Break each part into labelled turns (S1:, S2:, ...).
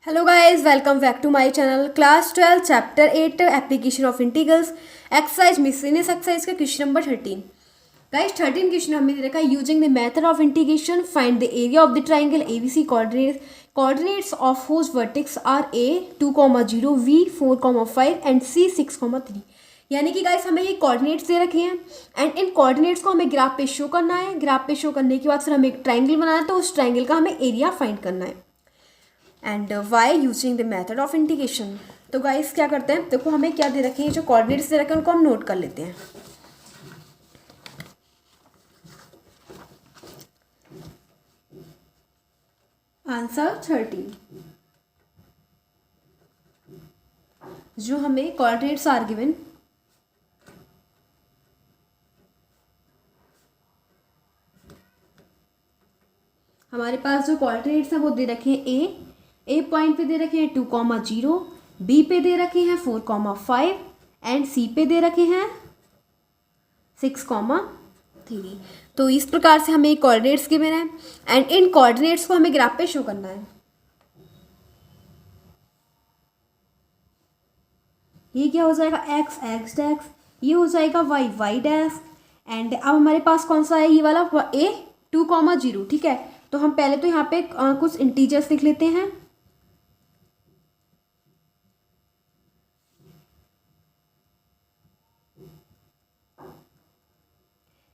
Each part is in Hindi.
S1: Hello guys, welcome back to my channel. Class 12 chapter 8 application of integrals exercise miscellaneous exercise का क्वेश्चन नंबर 13। गाइस 13 क्वेश्चन हमें दे रखा है using the method of integration find the area of the triangle ABC coordinates of whose vertex are a 2,0 b 4,5 and c 6,3। यानी कि गाइस हमें ये कोऑर्डिनेट्स दे रखे हैं एंड इन कोऑर्डिनेट्स को हमें ग्राफ पे शो करना है। ग्राफ पे शो करने के बाद फिर हमें एक ट्राइंगल बनाना है, तो उस ट्राइंगल का हमें एरिया फाइंड करना है। And why using the method of integration. तो गाइस क्या करते हैं, देखो हमें क्या दे रखे हैं, जो कोऑर्डिनेट्स दे रखे हैं उनको हम नोट कर लेते हैं। आंसर 13, जो हमें कोऑर्डिनेट्स आर गिवन हमारे पास जो कोऑर्डिनेट्स हैं वो दे रखे हैं ए पॉइंट पे दे रखे हैं 2,0, बी पे दे रखे हैं 4,5 एंड सी पे दे रखे हैं 6,3। तो इस प्रकार से हमें कोऑर्डिनेट्स गिवन है एंड इन कोऑर्डिनेट्स को हमें ग्राफ पे शो करना है। ये क्या हो जाएगा, एक्स एक्स डैक्स, ये हो जाएगा वाई वाई डैश। एंड अब हमारे पास कौन सा है, ये वाला ए 2,0। ठीक है, तो हम पहले तो यहाँ पे कुछ इंटीजर्स लिख लेते हैं।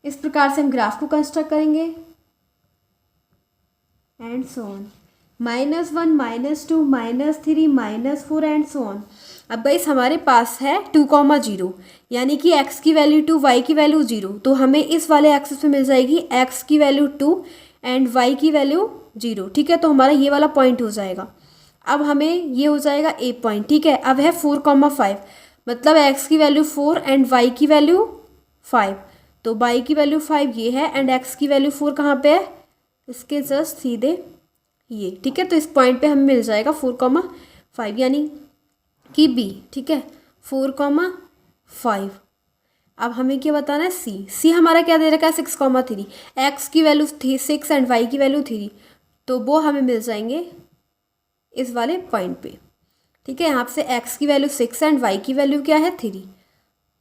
S1: इस प्रकार से हम ग्राफ को कंस्ट्रक्ट करेंगे and so on, -1 -2 -3 -4 and so on. अब गाइस हमारे पास है 2,0, यानी कि x की वैल्यू 2, y की वैल्यू 0, तो हमें इस वाले एक्सिस पे मिल जाएगी x की वैल्यू 2 एंड y की वैल्यू 0। ठीक है, तो हमारा ये वाला पॉइंट हो जाएगा। अब हमें ये हो जाएगा a पॉइंट। ठीक है, अब है 4,5, मतलब x की वैल्यू 4 एंड y की वैल्यू 5, तो y की वैल्यू 5 ये है एंड x की वैल्यू 4 कहाँ पे है, इसके जस्ट सीधे ये। ठीक है, तो इस पॉइंट पे हमें मिल जाएगा 4,5 यानी कि b। ठीक है, 4,5। अब हमें क्या बताना है, c हमारा क्या दे रखा है 6,3, x की वैल्यू 6 एंड y की वैल्यू 3, तो वो हमें मिल जाएंगे इस वाले पॉइंट पे। ठीक है, यहाँ से x की वैल्यू 6 एंड y की वैल्यू क्या है 3,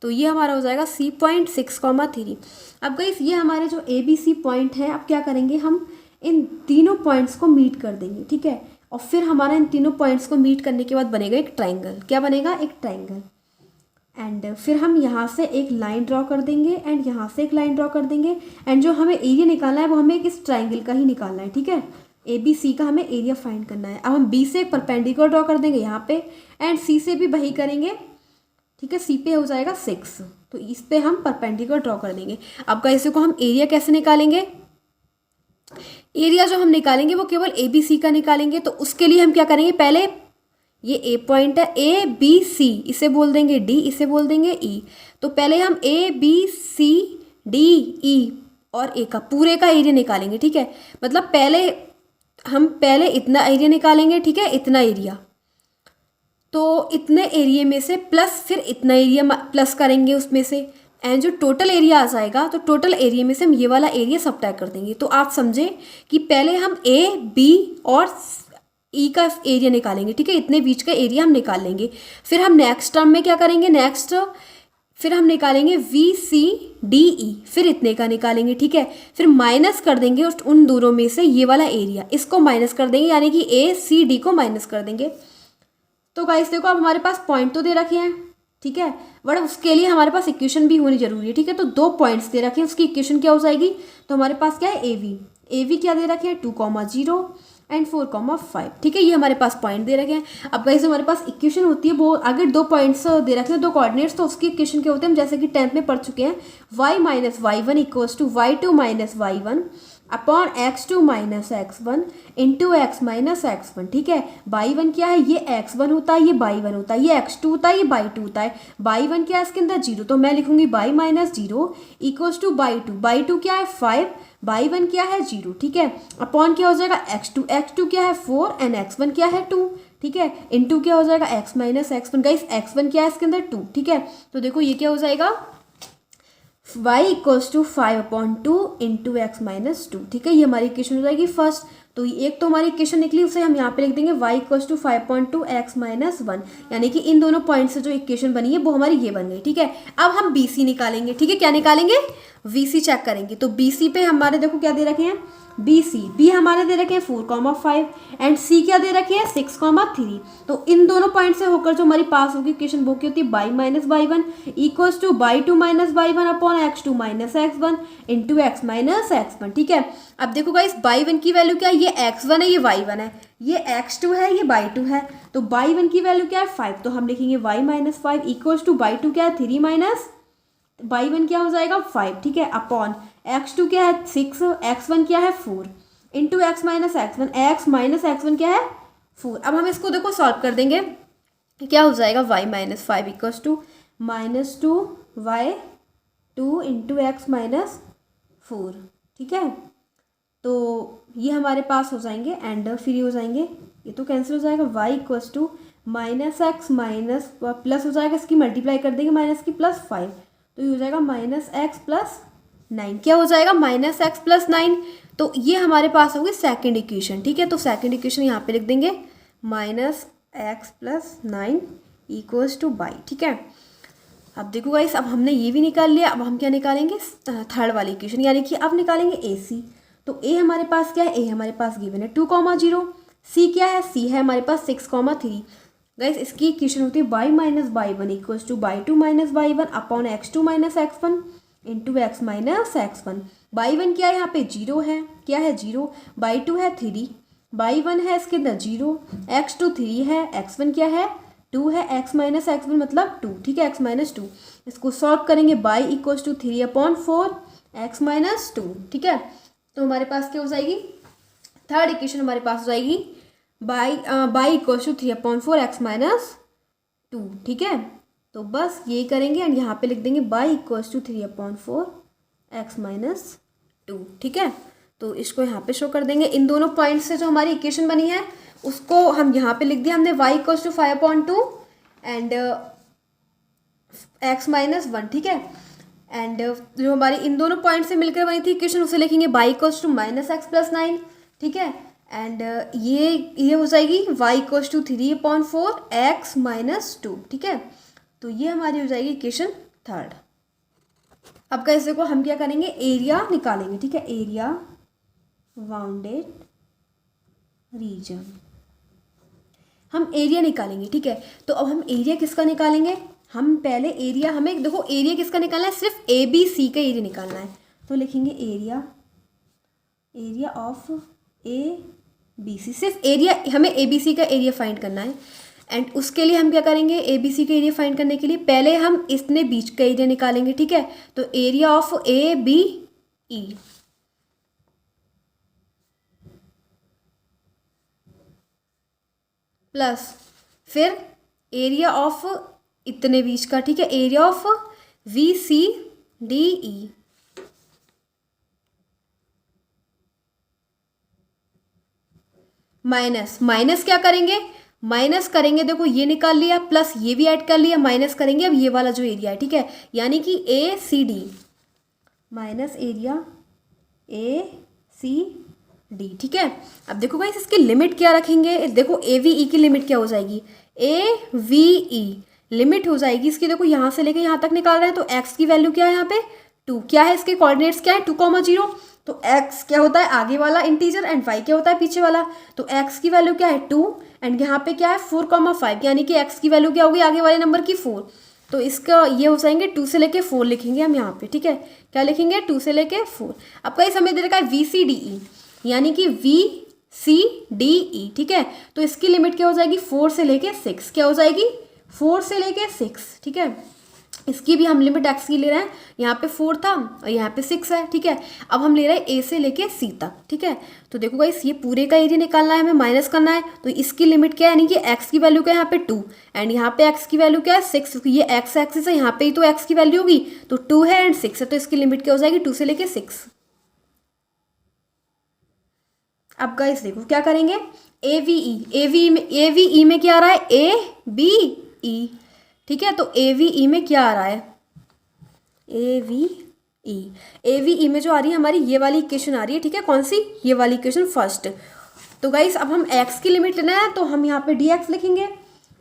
S1: तो ये हमारा हो जाएगा c पॉइंट 6,3। अब गाइस ये हमारे जो ए बी सी पॉइंट है, अब क्या करेंगे, हम इन तीनों पॉइंट्स को मीट कर देंगे। ठीक है, और फिर हमारा इन तीनों पॉइंट्स को मीट करने के बाद बनेगा एक ट्राइंगल। क्या बनेगा, एक ट्राइंगल। एंड फिर हम यहाँ से एक लाइन ड्रॉ कर देंगे एंड यहाँ से एक लाइन ड्रॉ कर देंगे एंड जो हमें एरिया निकालना है वो हमें इस ट्राइंगल का ही निकालना है। ठीक है, ए बी सी का हमें एरिया फाइंड करना है। अब हम बी से एक परपेंडिकुलर ड्रॉ कर देंगे यहाँ पे एंड सी से भी वही करेंगे। ठीक है, सी पे हो जाएगा 6, तो इस पे हम परपेंडिकुलर ड्रॉ कर देंगे। अब कैसे को हम एरिया कैसे निकालेंगे, एरिया जो हम निकालेंगे वो केवल ए बी सी का निकालेंगे। तो उसके लिए हम क्या करेंगे, पहले ये ए पॉइंट है, ए बी सी, इसे बोल देंगे डी, इसे बोल देंगे ई। तो पहले हम ए बी सी डी ई और ए का पूरे का एरिया निकालेंगे। ठीक है, मतलब पहले इतना एरिया निकालेंगे। ठीक है, इतना एरिया, तो इतने एरिया में से प्लस फिर इतना एरिया प्लस करेंगे उसमें से एंड जो टोटल एरिया आ जाएगा, तो टोटल एरिया में से हम ये वाला एरिया सब्ट्रैक्ट कर देंगे। तो आप समझे कि पहले हम ए बी और ई का एरिया निकालेंगे। ठीक है, इतने बीच का एरिया हम निकाल लेंगे। फिर हम नेक्स्ट टर्म में क्या करेंगे, फिर हम निकालेंगे वी सी डी ई, फिर इतने का निकालेंगे। ठीक है, फिर माइनस कर देंगे उन दोनों में से ये वाला एरिया, इसको माइनस कर देंगे, यानी कि ए सी डी को माइनस कर देंगे। तो गाइस देखो, अब हमारे पास पॉइंट तो दे रखे हैं। ठीक है, बट उसके लिए हमारे पास इक्वेशन भी होनी जरूरी है। ठीक है, तो 2 पॉइंट्स दे रखे हैं, उसकी इक्वेशन क्या हो जाएगी, तो हमारे पास क्या है ए वी क्या दे रखे हैं 2,0 एंड 4,5। ठीक है, ये हमारे पास पॉइंट दे रखे हैं। अब गाइस हमारे पास इक्वेशन होती है, वो अगर 2 पॉइंट्स दे रखे हैं, 2 कोऑर्डिनेट्स, तो उसकी इक्वेशन क्या होते हैं, हम जैसे कि 10th में पढ़ चुके हैं, y minus y1 equals to y2 minus y1 upon x2 minus x1 into x minus x1। ठीक है, y1 क्या है, ये x1 होता है, ये y1 होता है, ये x2 होता है, ये y2 होता है। y1 क्या है इसके अंदर 0, तो मैं लिखूंगी y minus 0 equals to y2 क्या है 5, y1 क्या है 0। ठीक है, अपॉन क्या हो जाएगा x2 क्या है 4 एंड x1 क्या है 2। ठीक है, इंटू क्या हो जाएगा x minus x1। Guys x1 क्या है इसके अंदर 2। ठीक है, तो देखो ये क्या हो जाएगा y equals to 5/2 into x minus 2, ठीक है। ये हमारी इक्वेशन हो जाएगी फर्स्ट। तो एक तो हमारी इक्वेशन निकली, उसे हम यहाँ पे लिख देंगे y equals to 5/2 x minus 1, यानी कि इन दोनों पॉइंट से जो इक्वेशन बनी है वो हमारी ये बन गई, ठीक है। अब हम बी सी निकालेंगे, ठीक है। क्या निकालेंगे? वी सी चेक करेंगे। तो बी सी पे हमारे देखो क्या दे रखे हैं, बी सी, बी हमारे दे रखे हैं 4,5 एंड सी क्या दे रखे हैं 6,3। तो इन दोनों पॉइंट से होकर जो हमारी पास होगी इक्वेशन वो क्या होती है, y minus y one equals to y two minus y one upon x two minus x one into x minus x one, ठीक है। अब देखो गाइस बाई वन की वैल्यू क्या है, ये एक्स वन है, ये वाई वन है, ये एक्स टू है, ये बाई टू है। तो बाई वन की वैल्यू क्या है 5, तो हम लिखेंगे y minus 5 equals to y two क्या है 3 माइनस बाई वन क्या हो जाएगा 5, ठीक है, अपॉन एक्स टू क्या है 6, एक्स वन क्या है 4 into x minus x one, x minus x one क्या है 4। अब हम इसको देखो सॉल्व कर देंगे, क्या हो जाएगा y minus 5 equals to -2 y 2 into x minus 4, ठीक है। तो ये हमारे पास हो जाएंगे एंड फिर ये हो जाएंगे, ये तो कैंसिल हो जाएगा, y equals to minus x minus plus हो जाएगा, इसकी मल्टीप्लाई कर देंगे माइनस की +5, तो ये हो जाएगा -x+9। क्या हो जाएगा -x+9। तो ये हमारे पास होगी सेकंड इक्वेशन, ठीक है। तो सेकंड इक्वेशन यहाँ पे लिख देंगे -x+9 इक्वल्स टू y, ठीक है। अब देखो गाइस, अब हमने ये भी निकाल लिया, अब हम क्या निकालेंगे थर्ड वाली इक्वेशन, यानी कि अब निकालेंगे ए सी। तो ए हमारे पास क्या है, ए हमारे पास गिवन है 2,0, सी क्या है, सी है हमारे पास 6,3। गाइस इसकी इक्वेशन होती है y minus y one equals to y two minus y one upon x two minus x one into x minus x one. Y one क्या है यहाँ पे 0 है, क्या है 0, बाई टू है 3, बाई वन है इसके अंदर 0, एक्स टू 3 है, एक्स वन क्या है 2 है, एक्स माइनस एक्स वन मतलब 2, ठीक है, एक्स माइनस 2। इसको सॉल्व करेंगे y equals to 3/4 x minus 2, ठीक है। तो हमारे पास क्या हो जाएगी, थर्ड इक्वेशन हमारे पास हो जाएगी y equals to 3/4 x minus 2, ठीक है। तो बस ये करेंगे एंड यहाँ पे लिख देंगे y equals to 3/4 x minus 2, ठीक है। तो इसको यहाँ पे शो कर देंगे, इन दोनों पॉइंट से जो हमारी इक्वेशन बनी है उसको हम यहाँ पे लिख दिया हमने y equals to 5/2 and x minus 1, ठीक है। एंड जो हमारी इन दोनों पॉइंट से मिलकर बनी थी इक्वेशन उसे लिखेंगे y इक्वल्स टू -x+9, ठीक है। एंड ये हो जाएगी y equals to 3/4 x minus 2, ठीक है। तो ये हमारी हो जाएगी इक्वेशन थर्ड। अब कैसे को हम क्या करेंगे, एरिया निकालेंगे, ठीक है, एरिया बाउंडेड रीजन, हम एरिया निकालेंगे, ठीक है। तो अब हम एरिया किसका निकालेंगे, हम पहले एरिया, हमें देखो एरिया किसका निकालना है, सिर्फ ए बी सी का एरिया निकालना है। तो लिखेंगे area of A B C, सिर्फ एरिया, हमें ए बी सी का एरिया फाइंड करना है। एंड उसके लिए हम क्या करेंगे, ए बी सी का एरिया फाइंड करने के लिए पहले हम इसने बीच का एरिया निकालेंगे, ठीक है। तो area of A B E plus फिर एरिया ऑफ इतने बीच का, ठीक है, area of V C D E minus क्या करेंगे, माइनस करेंगे, देखो ये निकाल लिया प्लस ये भी ऐड कर लिया, माइनस करेंगे अब ये वाला जो एरिया है, ठीक है, यानी कि A C D minus area A C D, ठीक है। अब देखो गाइस इसकी लिमिट क्या रखेंगे, देखो ए वी ई की लिमिट क्या हो जाएगी, ए वी ई लिमिट हो जाएगी इसकी, देखो यहाँ से लेके यहाँ तक निकाल रहे हैं तो x की वैल्यू क्या है यहाँ पे 2, क्या है इसके कोऑर्डिनेट्स क्या है 2,0, तो x क्या होता है आगे वाला इंटीजर एंड y क्या होता है पीछे वाला, तो x की वैल्यू क्या है 2 एंड यहाँ पे क्या है 4,5, यानी कि x की वैल्यू क्या होगी आगे वाले नंबर की 4। तो इसका ये हो जाएंगे 2 से लेके 4 लिखेंगे हम यहाँ पे, ठीक है, क्या लिखेंगे 2 से लेके 4। अब कई समय दे रखा है वी सी डी ई, यानी कि वी सी डी ई, ठीक है। तो इसकी लिमिट क्या हो जाएगी 4 से लेके 6, क्या हो जाएगी 4 से लेके 6, ठीक है। इसकी भी हम लिमिट x की ले रहे हैं, यहाँ पे 4 था और यहाँ पे 6 है, ठीक है। अब हम ले रहे हैं a से लेके c तक, ठीक है। तो देखो गाइस ये पूरे का एरिया निकालना है, हमें माइनस करना है, तो इसकी लिमिट क्या है, यानी कि x की वैल्यू क्या है यहाँ पे 2 एंड यहाँ पे x की वैल्यू क्या है 6, क्योंकि ये x एक्सिस है, यहाँ पे ही तो x की वैल्यू होगी, तो 2 है एंड 6 है, तो इसकी लिमिट क्या हो जाएगी 2 से लेके 6। अब गाइस देखो क्या करेंगे, ए वी ई में क्या आ रहा है ए बी ई, ठीक है। तो ए वी ई में क्या आ रहा है, ए वी ई। ए वी ई में जो आ रही है हमारी ये वाली इक्वेशन आ रही है, ठीक है, कौन सी, ये वाली इक्वेशन फर्स्ट। तो गाइस अब हम x की लिमिट लेना है, तो हम यहाँ पे dx लिखेंगे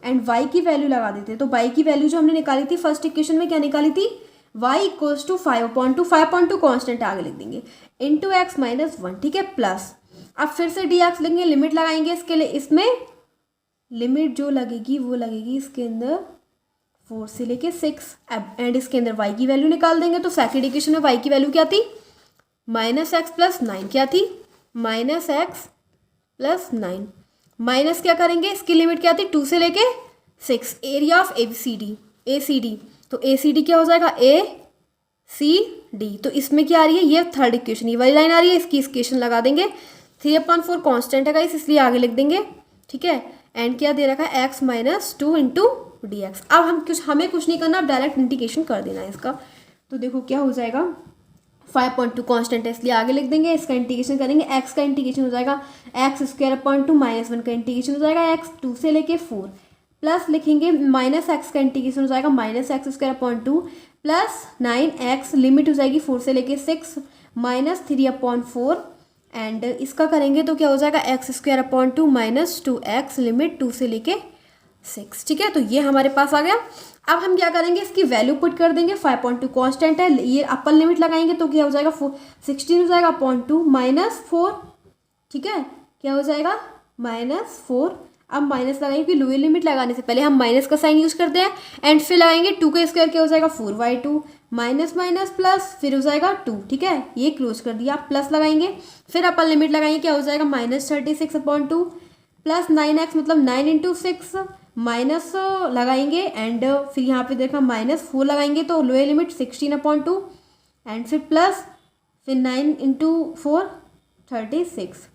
S1: एंड y की वैल्यू लगा देते हैं। तो y की वैल्यू जो हमने निकाली थी फर्स्ट इक्वेशन में, क्या निकाली थी, y इक्वल्स टू 5/2, 5/2 कॉन्स्टेंट आगे लिख देंगे, इंटू एक्स माइनस 1, ठीक है, प्लस अब फिर से dx लेंगे, लिमिट लगाएंगे इसके लिए, इसमें लिमिट जो लगेगी वो लगेगी इसके अंदर 4 से लेके 6 एंड इसके अंदर y की वैल्यू निकाल देंगे। तो सेकंड इक्वेशन में y की वैल्यू क्या थी, -x + 9, क्या थी, -x + 9, माइनस क्या करेंगे, इसकी लिमिट क्या थी 2 से लेके 6, area of A C D, तो ए सी डी क्या हो जाएगा, ACD। तो इसमें क्या आ रही है, ये थर्ड इक्वेशन, ये वाली लाइन आ रही है, इसकी इक्वेशन लगा देंगे, 3/4 कांस्टेंट है गाइस इसलिए आगे लिख देंगे, ठीक है, एंड क्या दे रखा है x - 2 इंटू dx। अब हमें कुछ नहीं करना, अब डायरेक्ट इंटीग्रेशन कर देना है इसका। तो देखो क्या हो जाएगा, 5/2 कांस्टेंट है इसलिए आगे लिख देंगे, इसका इंटीग्रेशन करेंगे, x का इंटीग्रेशन हो जाएगा x² -1 का इंटीग्रेशन हो जाएगा x 2 से लेके 4, प्लस लिखेंगे -x का इंटीग्रेशन हो जाएगा -x² प्लस 9x, लिमिट हो जाएगी 4 से लेके 6 -3/4 एंड इसका करेंगे तो क्या हो जाएगा x² - 2x, लिमिट 2 से लेके 6, ठीक है। तो ये हमारे पास आ गया। अब हम क्या करेंगे, इसकी वैल्यू पुट कर देंगे, 5/2 कांस्टेंट है, ये अपर लिमिट लगाएंगे तो क्या हो जाएगा 16 हो जाएगा (2 - 4), ठीक है, क्या हो जाएगा -4। अब माइनस लगाएंगे क्योंकि लोअर लिमिट लगाने से पहले हम माइनस का साइन यूज करते हैं एंड फिर लगाएंगे 2 का स्क्वायर, क्या हो जाएगा 4/2 माइनस माइनस प्लस फिर हो जाएगा 2, ठीक है, ये क्लोज कर दिया। प्लस लगाएंगे फिर अपर लिमिट लगाएंगे, क्या हो जाएगा -36/2 प्लस 9x मतलब 9 × 6 माइनस लगाएंगे एंड फिर यहाँ पे देखा -4 लगाएंगे तो लोअर लिमिट 16/2 एंड फिर प्लस फिर 9 × 4 36,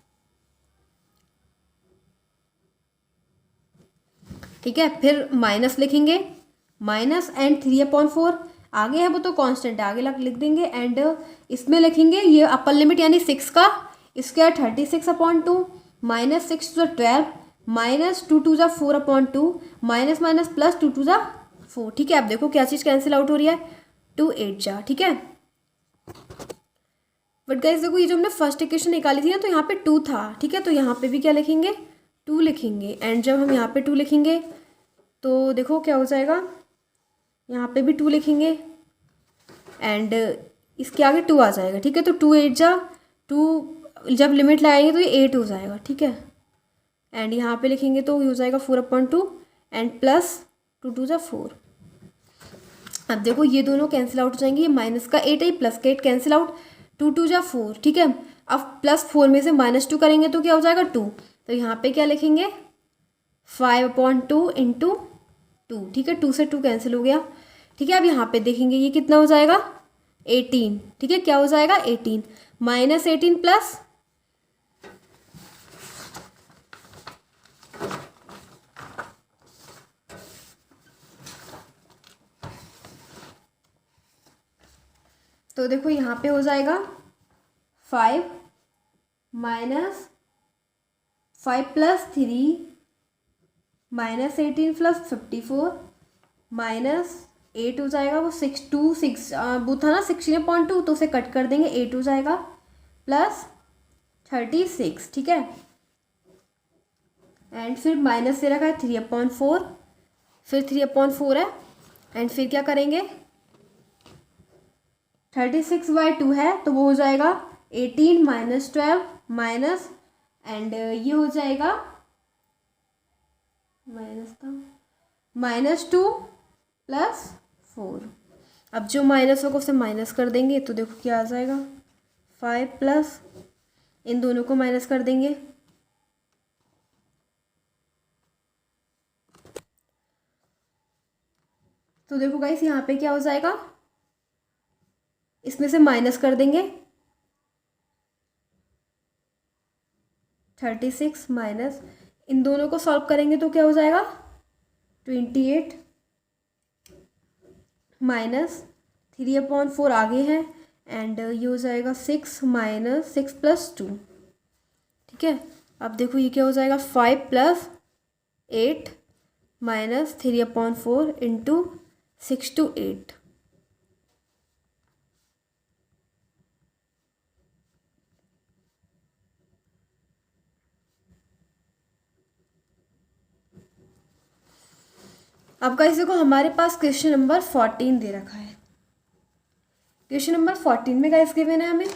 S1: ठीक है, फिर माइनस लिखेंगे, माइनस एंड 3/4 आगे है वो तो कांस्टेंट है, आगे लिख देंगे एंड इसमें लिखेंगे ये अपर लिमिट यानी 6 का स्क्वायर 36/2 -6 × 12 -2 × 4/2 माइनस माइनस प्लस 2 × 4, ठीक है। अब देखो क्या चीज़ कैंसिल आउट हो रही है, 2 8 जा, ठीक है। बट गाइस देखो ये जो हमने फर्स्ट इक्वेशन निकाली थी ना तो यहाँ पे 2 था, ठीक है, तो यहाँ पे भी क्या लिखेंगे 2 लिखेंगे एंड जब हम यहाँ पे 2 लिखेंगे तो देखो क्या हो जाएगा, यहाँ पे भी 2 लिखेंगे एंड इसके आगे 2 आ जाएगा, ठीक है, तो 2 8 जा 2, जब लिमिट लगाएंगे तो ये 8 हो जाएगा, ठीक है, एंड यहाँ पे लिखेंगे तो हो जाएगा 4/2 एंड प्लस 2 × 4। अब देखो ये दोनों कैंसिल आउट हो जाएंगे, ये माइनस का 8 है प्लस का 8 कैंसिल आउट, 2 2 जा 4, ठीक है। अब +4 में से -2 करेंगे तो क्या हो जाएगा 2, तो यहाँ पे क्या लिखेंगे 5/2 × 2, ठीक है, 2 से 2 कैंसिल हो गया, ठीक है। अब यहाँ पे देखेंगे ये कितना हो जाएगा 18, ठीक है, क्या हो जाएगा 18 -18 प्लस तो देखो यहाँ पे हो जाएगा 5 + 3 -18 + 54 -8 हो जाएगा, वो 6 2 6 वो था ना 16/2 तो उसे कट कर देंगे, 8 हो जाएगा प्लस 36, ठीक है, एंड फिर माइनस से रखा है 3/4, फिर 3/4 है एंड फिर क्या करेंगे 36/2 है तो वो हो जाएगा 18 - 12 माइनस एंड ये हो जाएगा -2 + 4। अब जो माइनस होगा उसे माइनस कर देंगे तो देखो क्या आ जाएगा 5 प्लस इन दोनों को माइनस कर देंगे तो देखो गाइस यहाँ पे क्या हो जाएगा, इसमें से माइनस कर देंगे 36 माइनस इन दोनों को सॉल्व करेंगे तो क्या हो जाएगा 28 माइनस 3/4 आगे है एंड ये हो जाएगा 6 - 6 + 2, ठीक है। अब देखो ये क्या हो जाएगा 5 + 8 माइनस 3/4 × 6 to 8, अब गाइस देखो हमारे पास क्वेश्चन नंबर 14 दे रखा है। क्वेश्चन नंबर 14 में गाइस गिवन है हमें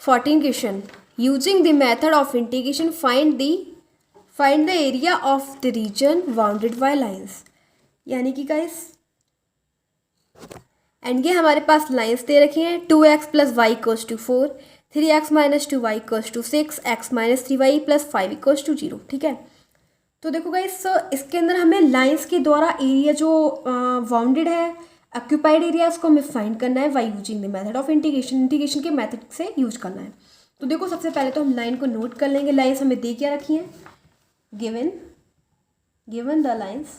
S1: 14 question, using the method of integration find the area of the reason bounded by lines. यानी कि गाइस एंड ये हमारे पास लाइंस दे रखी हैं 2x plus y equals to 4, 3x minus 2y equals to 6, x minus 3y plus 5 equals to 0। ठीक है, तो देखो गाइस इसके अंदर हमें लाइंस के द्वारा एरिया जो बाउंडेड है ऑक्यूपाइड एरिया उसको हमें फाइंड करना है by using the method of integration के मेथड से यूज करना है। तो देखो सबसे पहले तो हम लाइन को नोट कर लेंगे। लाइंस हमें दे क्या रखी हैं, given the lines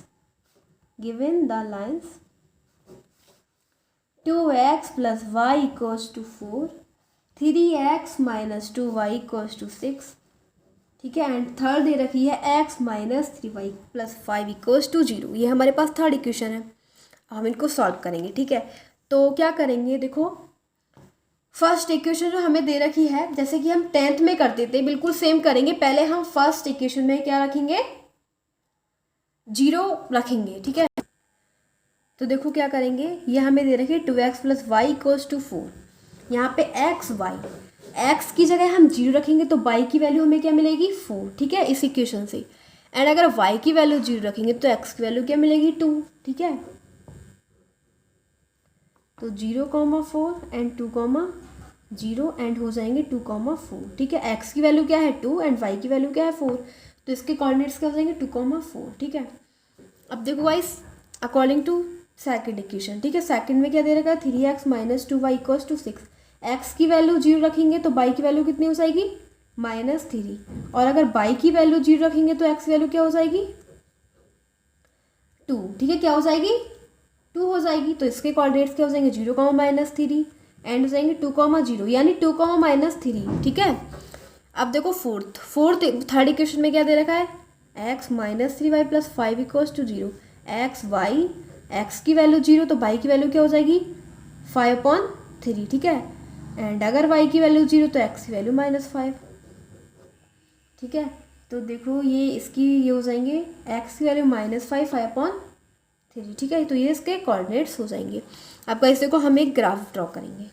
S1: 2x plus y equals to 4, 3x minus 2y equals to 6। ठीक है, एंड थर्ड दे रखी है x minus 3y plus 5 equals to 0। ये हमारे पास थर्ड इक्वेशन है। हम इनको सॉल्व करेंगे। ठीक है, तो क्या करेंगे, देखो फर्स्ट इक्वेशन जो हमें दे रखी है जैसे कि हम 10th में करते थे बिल्कुल सेम करेंगे। पहले हम फर्स्ट इक्वेशन में क्या रखेंगे, 0 रखेंगे। ठीक है, तो देखो क्या करेंगे, ये हमें दे रखी है 2x plus y equals to 4। यहाँ पे x की जगह हम 0 रखेंगे तो y की वैल्यू हमें क्या मिलेगी 4। ठीक है, इस इक्वेशन से। एंड अगर y की वैल्यू 0 रखेंगे तो x की वैल्यू क्या मिलेगी 2। ठीक है, तो 0,4 एंड 2,0 एंड हो जाएंगे 2,4। ठीक है, x की वैल्यू क्या है 2 एंड y की वैल्यू क्या है 4, तो इसके कोऑर्डिनेट्स क्या हो जाएंगे 2,4। ठीक है, अब देखो guys according to second equation. ठीक है, सेकंड में क्या दे रखा है 3x minus 2y equals to 6। x की वैल्यू 0 रखेंगे तो y की वैल्यू कितनी हो जाएगी -3, और अगर y की वैल्यू 0 रखेंगे तो x की वैल्यू क्या हो जाएगी 2। ठीक है, क्या हो जाएगी 2 हो जाएगी। तो इसके कोऑर्डिनेट्स क्या हो जाएंगे 0, -3 एंड हो जाएंगे 2,0 यानी 2,-3। ठीक है, अब देखो थर्ड इक्वेशन में क्या दे रखा है x minus 3y plus 5 equals to 0। x की वैल्यू 0 तो y की वैल्यू क्या हो जाएगी 5/3। ठीक है, एंड अगर y की वैल्यू 0 तो x की वैल्यू -5। ठीक है, तो देखो ये हो जाएंगे x की वैल्यू -5/3। ठीक है, तो ये इसके कोऑर्डिनेट्स हो जाएंगे। अब गाइस देखो हम एक ग्राफ ड्रॉ करेंगे।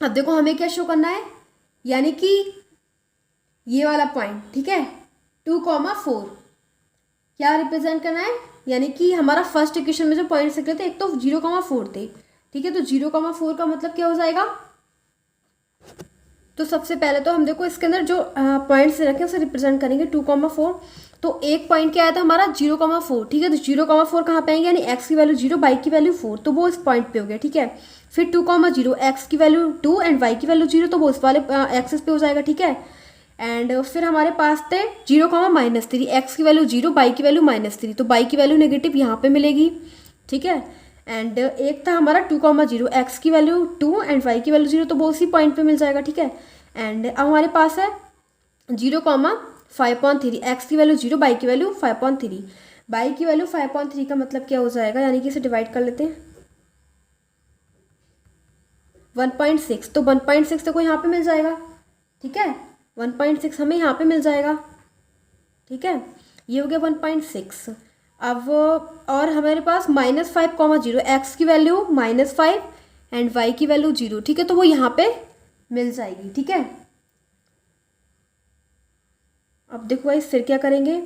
S1: अब देखो हमें क्या शो करना है, यानी कि ये वाला पॉइंट। ठीक है, 2,4 क्या रिप्रेजेंट करना है, यानी कि हमारा फर्स्ट इक्वेशन में जो पॉइंट्स लिखे थे एक तो 0,4 थे। ठीक है, तो 0,4 का मतलब क्या हो जाएगा, तो सबसे पहले तो हम देखो इसके अंदर जो पॉइंट्स रखे उसे रिप्रेजेंट करेंगे 2,4। तो एक पॉइंट क्या आया था हमारा 0,4। ठीक है, तो 0,4 कहाँ पे आएंगे, यानी x की वैल्यू 0, y की वैल्यू 4, तो वो इस पॉइंट पे हो गया। ठीक है, फिर 2,0 x की वैल्यू 2 एंड y की वैल्यू 0, तो वो इस वाले एक्सिस पे हो जाएगा। ठीक है, एंड फिर हमारे पास थे 0,-3, x की वैल्यू 0, y की वैल्यू -3, तो y की वैल्यू नेगेटिव यहाँ पे मिलेगी। ठीक है, एंड एक था हमारा 2,0 x की वैल्यू 2 एंड y की वैल्यू 0, तो वो उसी पॉइंट पे मिल जाएगा। ठीक है, एंड अब हमारे पास है 0,5/3, x की वैल्यू 0, y की वैल्यू 5/3। y की वैल्यू 5/3 का मतलब क्या हो जाएगा, यानी कि इसे डिवाइड कर लेते हैं 1.6, तो 1.6 देखो यहाँ पे मिल जाएगा। ठीक है, 1.6 हमें यहाँ पे मिल जाएगा। ठीक है, ये हो गया 1.6। अब और हमारे पास -5,0, x की वैल्यू -5 एंड y की वैल्यू 0। ठीक है, तो वो यहाँ पे मिल जाएगी। ठीक है, अब देखो भाई फिर क्या करेंगे,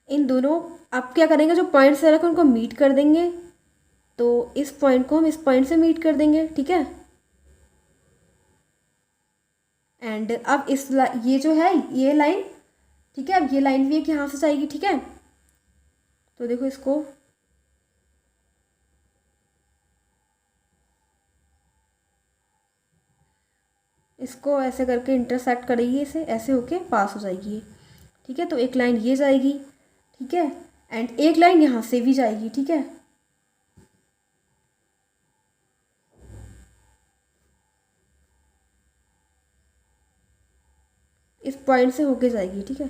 S1: इन दोनों अब क्या करेंगे जो पॉइंट्स रखे उनको मीट कर देंगे, तो इस पॉइंट को हम इस पॉइंट से मीट कर देंगे। ठीक है, एंड अब ये जो है ये लाइन, ठीक है, अब ये लाइन भी एक यहाँ से जाएगी। ठीक है, तो देखो इसको इसको ऐसे करके इंटरसेक्ट करेगी, इसे ऐसे होके पास हो जाएगी ये, ठीक है। तो एक लाइन ये जाएगी, ठीक है, एंड एक लाइन यहाँ से भी जाएगी, ठीक है। इस पॉइंट से होके जाएगी, ठीक है।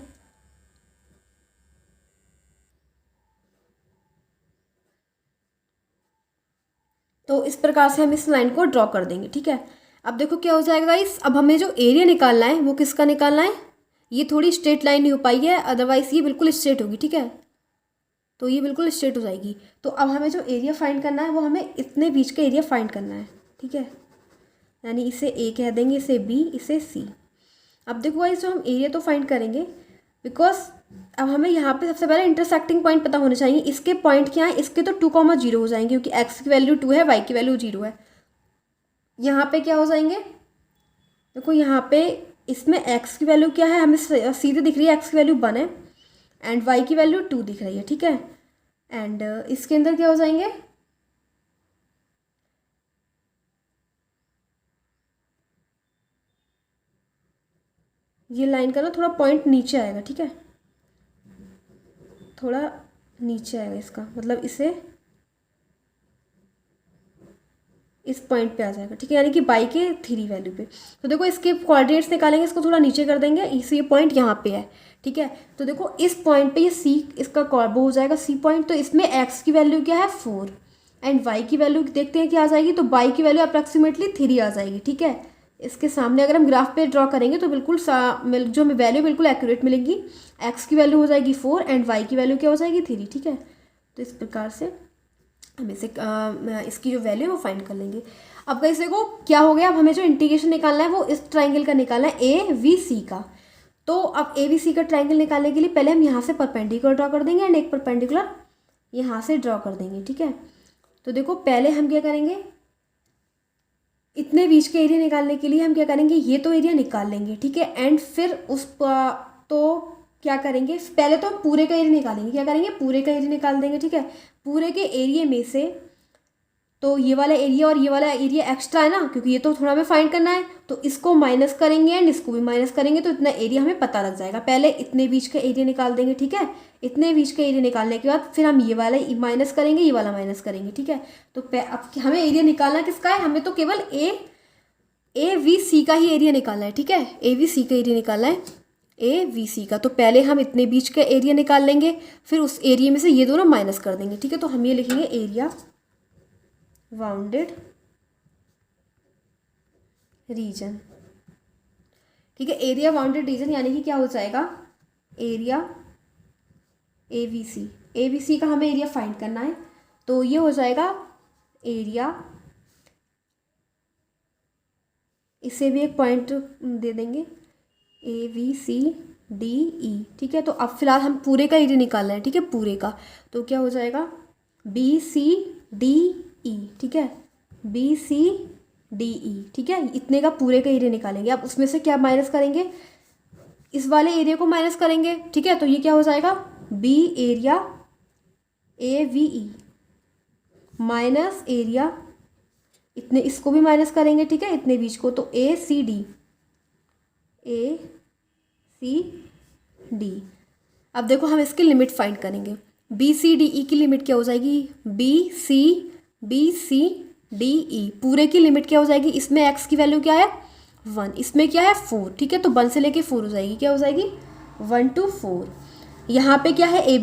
S1: तो इस प्रकार से हम इस लाइन को ड्रॉ कर देंगे, ठीक है। अब देखो क्या हो जाएगा गाइस, अब हमें जो एरिया निकालना है वो किसका निकालना है, ये थोड़ी स्ट्रेट लाइन नहीं हो पाई है, अदरवाइज ये बिल्कुल स्ट्रेट होगी, ठीक है। तो ये बिल्कुल स्ट्रेट हो जाएगी। तो अब हमें जो एरिया फाइंड करना है वो हमें इतने बीच का एरिया फाइंड करना है, ठीक है। यानी इसे ए कह देंगे, इसे बी, इसे सी। अब देखो गाइस, जो हम एरिया तो फाइंड करेंगे, बिकॉज अब हमें यहाँ पे सबसे पहले इंटरसेक्टिंग पॉइंट पता होने चाहिए। इसके पॉइंट क्या है, इसके तो 2,0 हो जाएंगे, क्योंकि एक्स की वैल्यू 2 है, वाई की वैल्यू 0 है। यहाँ पे क्या हो जाएंगे, देखो यहाँ पे इसमें एक्स की वैल्यू क्या है, हमें सीधे दिख रही है, एक्स की वैल्यू 1 है एंड वाई की वैल्यू 2 दिख रही है, ठीक है। एंड इसके अंदर क्या हो जाएंगे, ये लाइन का ना थोड़ा पॉइंट नीचे आएगा, ठीक है, थोड़ा नीचे आएगा इसका, मतलब इसे इस पॉइंट पे आ जाएगा, ठीक है, यानी कि बाई के 3 वैल्यू पे। तो देखो इसके कोऑर्डिनेट्स निकालेंगे, इसको थोड़ा नीचे कर देंगे, इसे ये पॉइंट यहाँ पे है, ठीक है। तो देखो इस पॉइंट पे ये सी, इसका वो हो जाएगा सी पॉइंट। तो इसमें एक्स की वैल्यू क्या है 4 एंड वाई की वैल्यू देखते हैं क्या आ जाएगी, तो वाई की वैल्यू अप्रॉक्सीमेटली 3 आ जाएगी, ठीक है। इसके सामने अगर हम ग्राफ पे ड्रॉ करेंगे तो बिल्कुल जो हमें वैल्यू बिल्कुल एक्यूरेट मिलेगी। एक्स की वैल्यू हो जाएगी 4 एंड वाई की वैल्यू क्या हो जाएगी 3, ठीक है। तो इस प्रकार से हम इसे इसकी जो वैल्यू है वो फाइंड कर लेंगे। अब गाइस देखो क्या हो गया, अब हमें जो इंटीग्रेशन निकालना है वो इस ट्राइंगल का निकालना है, ए वी सी का। तो अब ए वी सी का ट्राइंगल निकालने के लिए पहले हम यहाँ से परपेंडिकुलर ड्रॉ कर देंगे एंड एक परपेंडिकुलर यहाँ से ड्रॉ कर देंगे, ठीक है। तो देखो पहले हम क्या करेंगे, इतने बीच के एरिया निकालने के लिए हम क्या करेंगे, ये तो एरिया निकाल लेंगे, ठीक है। एंड फिर तो क्या करेंगे, पहले तो हम पूरे का एरिया निकालेंगे, क्या करेंगे, पूरे का एरिया निकाल देंगे, ठीक है। पूरे के एरिया में से तो ये वाला एरिया और ये वाला एरिया एक्स्ट्रा है ना, क्योंकि ये तो थोड़ा हमें फाइंड करना है, तो इसको माइनस करेंगे एंड इसको भी माइनस करेंगे, तो इतना एरिया हमें पता लग जाएगा। पहले इतने बीच का एरिया निकाल देंगे, ठीक है। इतने बीच का एरिया निकालने के बाद फिर हम ये वाला माइनस करेंगे, ये वाला माइनस करेंगे, ठीक है। तो अब हमें एरिया निकालना किसका है, हमें तो केवल ए वी सी का ही एरिया निकालना है, ठीक है। ए वी सी का एरिया निकालना है, ए वी सी का। तो पहले हम इतने बीच का एरिया निकाल लेंगे, फिर उस एरिया में से ये दोनों माइनस कर देंगे, ठीक है। तो हम ये लिखेंगे एरिया बाउंडेड रीजन, ठीक है। एरिया बाउंडेड रीजन यानी कि क्या हो जाएगा, एरिया ए वी सी का हमें एरिया फाइंड करना है, तो ये हो जाएगा एरिया, इसे भी एक पॉइंट दे देंगे, ए वी सी डी ई, ठीक है। तो अब फिलहाल हम पूरे का एरिया निकालना है, ठीक है, पूरे का। तो क्या हो जाएगा बी सी डी ई, ठीक है, बी सी डी ई, ठीक है। इतने का पूरे का एरिया निकालेंगे। अब उसमें से क्या माइनस करेंगे, इस वाले एरिया को माइनस करेंगे, ठीक है। तो ये क्या हो जाएगा, B area A V E minus area, इतने इसको भी माइनस करेंगे, ठीक है, इतने बीच को। तो ए सी डी। अब देखो हम इसकी लिमिट फाइंड करेंगे, बी सी डी ई की लिमिट क्या हो जाएगी, बी सी डी ई पूरे की लिमिट क्या हो जाएगी, इसमें एक्स की वैल्यू क्या है 1, इसमें क्या है 4, ठीक है। तो 1 से लेके 4 हो जाएगी, क्या हो जाएगी 1 to 4। यहाँ पे क्या है ए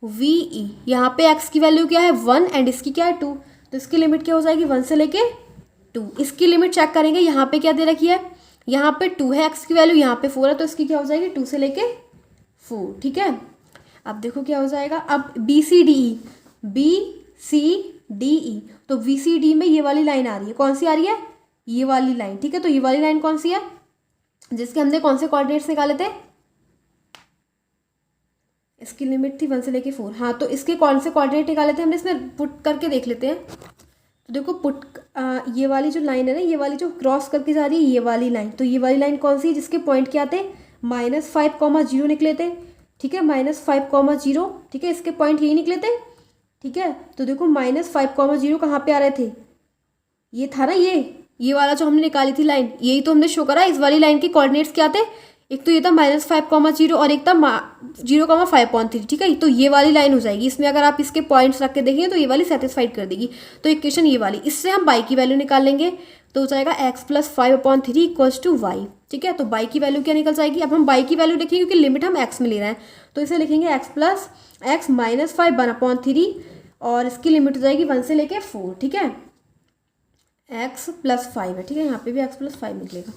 S1: वी ई, यहाँ पे एक्स की वैल्यू क्या है 1 एंड इसकी क्या है 2, तो इसकी लिमिट क्या हो जाएगी 1 से लेके 2। इसकी लिमिट चेक करेंगे, यहाँ पे क्या दे रखी है, यहाँ पे 2 है एक्स की वैल्यू, यहाँ पे 4 है, तो इसकी क्या हो जाएगी 2 से लेके 4, ठीक है। अब देखो क्या हो जाएगा, अब बी सी डी ई, तो वी सी डी में ये वाली लाइन आ रही है, कौन सी आ रही है, ये वाली लाइन, ठीक है। तो ये वाली लाइन कौन सी है, जिसके हमने कौन से कोऑर्डिनेट्स निकाले थे, इसकी लिमिट थी 1 से लेके 4, हाँ। तो इसके कौन से कोऑर्डिनेट निकाले थे हमने, इसमें पुट करके देख लेते हैं। तो देखो ये वाली जो लाइन है ना, ये वाली जो क्रॉस करके जा रही है, ये वाली लाइन, तो ये वाली लाइन कौन सी है, जिसके पॉइंट क्या थे -5, 0 निकले थे, ठीक है, -5, 0, ठीक है, इसके पॉइंट यही निकले थे, ठीक है। तो देखो -5, 0 कहाँ पे आ रहे थे, ये था ना, ये वाला जो हमने निकाली थी लाइन, यही तो हमने शो करा। इस वाली लाइन के कोऑर्डिनेट्स क्या थे, एक तो ये था -5,0 और एक था 0,5.3, ठीक है। तो ये वाली लाइन हो जाएगी। इसमें अगर आप इसके पॉइंट्स रख के देखेंगे तो ये वाली सेटिस्फाइड कर देगी। तो इक्वेशन ये वाली, इससे हम बाई की वैल्यू निकाल लेंगे। तो हो जाएगा x + 5/3 इक्वल्स टू वाई, ठीक है। तो बाई की वैल्यू क्या निकल जाएगी, अब हम बाई की वैल्यू लिखेंगे क्योंकि लिमिट हम x में ले रहे हैं। तो इसे लिखेंगे x -5/3 और इसकी लिमिट हो जाएगी 1 से लेके 4, ठीक है। x + 5 है, ठीक है। यहाँ पे भी x + 5 निकलेगा,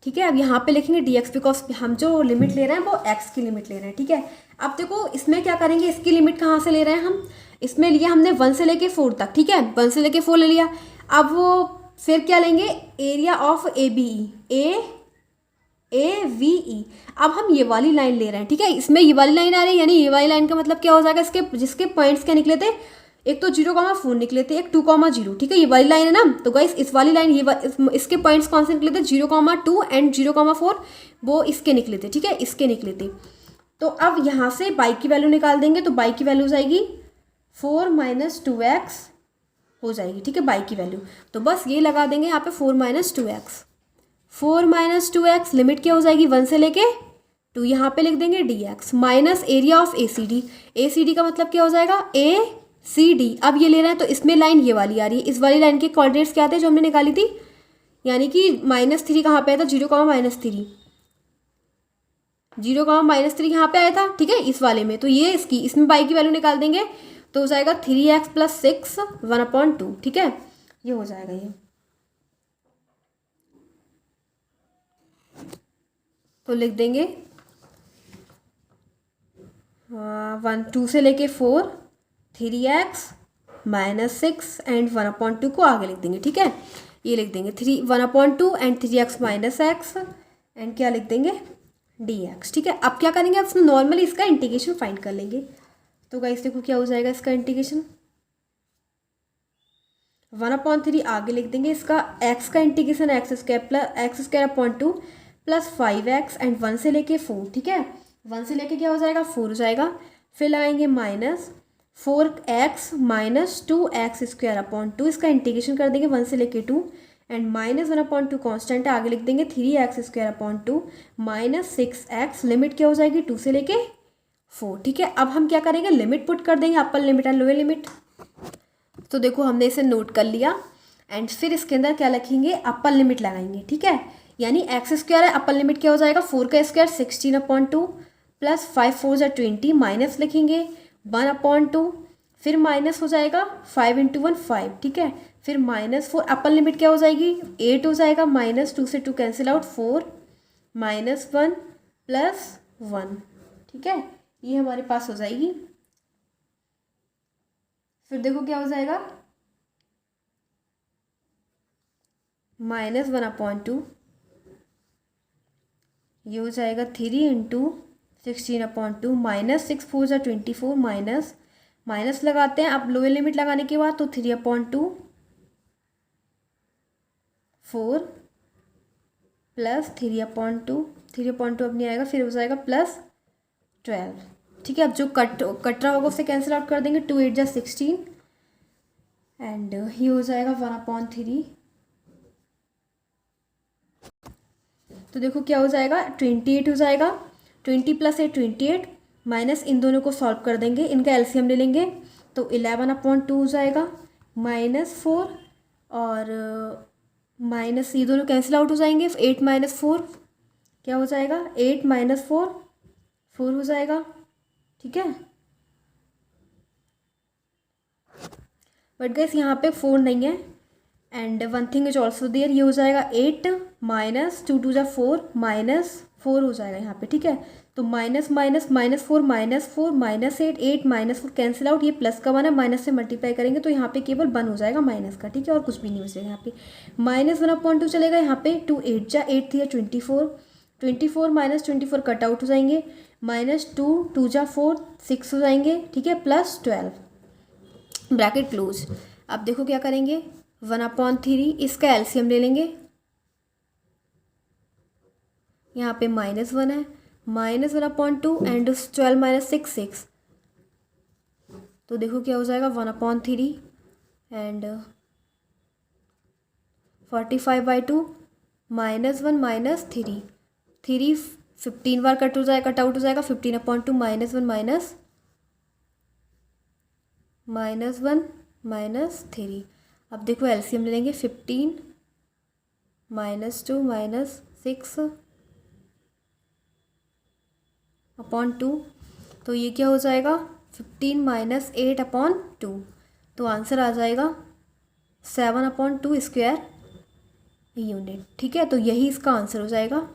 S1: ठीक है। अब यहाँ पे लिखेंगे dx बिकॉज हम जो लिमिट ले रहे हैं वो x की लिमिट ले रहे हैं, ठीक है। अब देखो इसमें क्या करेंगे, इसकी लिमिट कहाँ से ले रहे हैं हम, इसमें लिया हमने 1 से लेके 4 तक, ठीक है। 1 से लेके 4 ले लिया। अब वो फिर क्या लेंगे, एरिया ऑफ AVE। अब हम ये वाली लाइन ले रहे हैं, ठीक है। इसमें ये वाली लाइन आ रही है, यानी ये वाली लाइन का मतलब क्या हो जाएगा, इसके जिसके पॉइंट्स क्या निकले थे, एक तो 0,4 निकले थे, एक 2,0, ठीक है। ये वाली लाइन है ना। तो गाइस इस वाली लाइन इसके पॉइंट्स कौन से निकले थे, 0,2 एंड 0,4, वो इसके निकले थे, ठीक है, इसके निकले थे। तो अब यहाँ से बाई की वैल्यू निकाल देंगे। तो बाई की वैल्यू हो जाएगी 4 - 2x हो जाएगी, ठीक है, बाई की वैल्यू। तो बस ये लगा देंगे यहाँ पे 4 - 2x। 4 - 2x लिमिट क्या हो जाएगी 1 से लेके 2, यहाँ पे लिख देंगे dx minus area of ACD। ACD का मतलब क्या हो जाएगा ACD। अब ये ले रहे हैं तो इसमें लाइन ये वाली आ रही है। इस वाली लाइन के कोऑर्डिनेट्स क्या थे जो हमने निकाली थी, यानी कि -3 कहाँ पे आया था, 0,-3, 0,-3 यहाँ पे आया था, ठीक है, इस वाले में। तो ये इसमें बाई की वैल्यू निकाल देंगे। तो हो जाएगा 3x + 6 1/2, ठीक है। ये हो जाएगा ये। तो लिख देंगे 2 से लेके 4 3x - 6 एंड 1/2 को आगे लिख देंगे, ठीक है। ये लिख देंगे 1/2 एंड 3x - x एंड क्या लिख देंगे dx, ठीक है। अब क्या करेंगे, अब नॉर्मली इसका इंटीग्रेशन फाइंड कर लेंगे। तो गाइस देखो क्या हो जाएगा इसका इंटीग्रेशन, 1/3 आगे लिख देंगे। इसका x का इंटीग्रेशन x² + 5x एंड 1 से लेके 4, ठीक है। 1 से लेके क्या हो जाएगा 4 हो जाएगा। फिर लगाएंगे -4x - 2x² इसका इंटीग्रेशन कर देंगे 1 से लेके 2 एंड -1/2 कॉन्स्टेंट है, आगे लिख देंगे 3x² -6x लिमिट क्या हो जाएगी 2 से लेके 4, ठीक है। अब हम क्या करेंगे, लिमिट पुट कर देंगे, upper limit and lower limit. तो देखो हमने इसे नोट कर लिया एंड फिर इसके अंदर क्या लिखेंगे, अपर लिमिट लगाएंगे, ठीक है। यानी x² है, अपर लिमिट क्या हो जाएगा 4 का स्क्वायर 16/2 प्लस 5 4 = 20 माइनस लिखेंगे 1/2, फिर माइनस हो जाएगा 5 × 1 5, ठीक है। फिर -4 अपर लिमिट क्या हो जाएगी 8 हो जाएगा, -2 से 2 कैंसिल आउट 4 -1 + 1, ठीक है। ये हमारे पास हो जाएगी। फिर देखो क्या हो जाएगा -1/2, ये हो जाएगा 3 × 16/2 -6 4 = 24 माइनस लगाते हैं। अब लोअर लिमिट लगाने के बाद तो 3/2 4 + 3/2 अब नहीं आएगा, फिर हो जाएगा +12, ठीक है। अब जो कट रहा होगा उसे कैंसिल आउट कर देंगे, 2 8 = 16 एंड ये हो जाएगा 1/3। तो देखो क्या हो जाएगा 28 हो जाएगा, 20 + 8 28 माइनस इन दोनों को सॉल्व कर देंगे, इनका एलसीएम ले लेंगे तो 11/2 हो जाएगा, -4 और माइनस ये दोनों कैंसिल आउट हो जाएंगे। 8 - 4 क्या हो जाएगा 8 - 4 4 हो जाएगा, ठीक है। बट गाइस यहाँ पे 4 नहीं है and 1 thing is also there, ये हो जाएगा 8 - 2 2 = 4 -4 हो जाएगा यहाँ पे, ठीक है। तो -4 -4 -8 8 -4 कैंसिल आउट, ये प्लस का 1 है, माइनस से मल्टीप्लाई करेंगे तो यहाँ पे केवल 1 हो जाएगा माइनस का, ठीक है, और कुछ भी नहीं बचेगा यहाँ पे। -1/2 चलेगा यहाँ पे, 2 8 = 8 3 = 24 24 -24 कट आउट हो जाएंगे, -2 2 × 4 6 हो जाएंगे, ठीक है, +12 ब्रैकेट क्लोज। अब देखो क्या करेंगे 1/3 इसका एलसीएम ले लेंगे, यहाँ पे -1 है, -1/2 एंड 12 - 6 6, तो देखो क्या हो जाएगा 1/3 एंड 45/2 -1 -3, 3 15 बार कट आउट हो जाएगा, 15/2 -1 -3। अब देखो एलसीएम ले लेंगे, 15 -2 -6/2, तो ये क्या हो जाएगा 15 -8/2, तो आंसर आ जाएगा 7/2 स्क्वायर यूनिट। ठीक है, तो यही इसका आंसर हो जाएगा।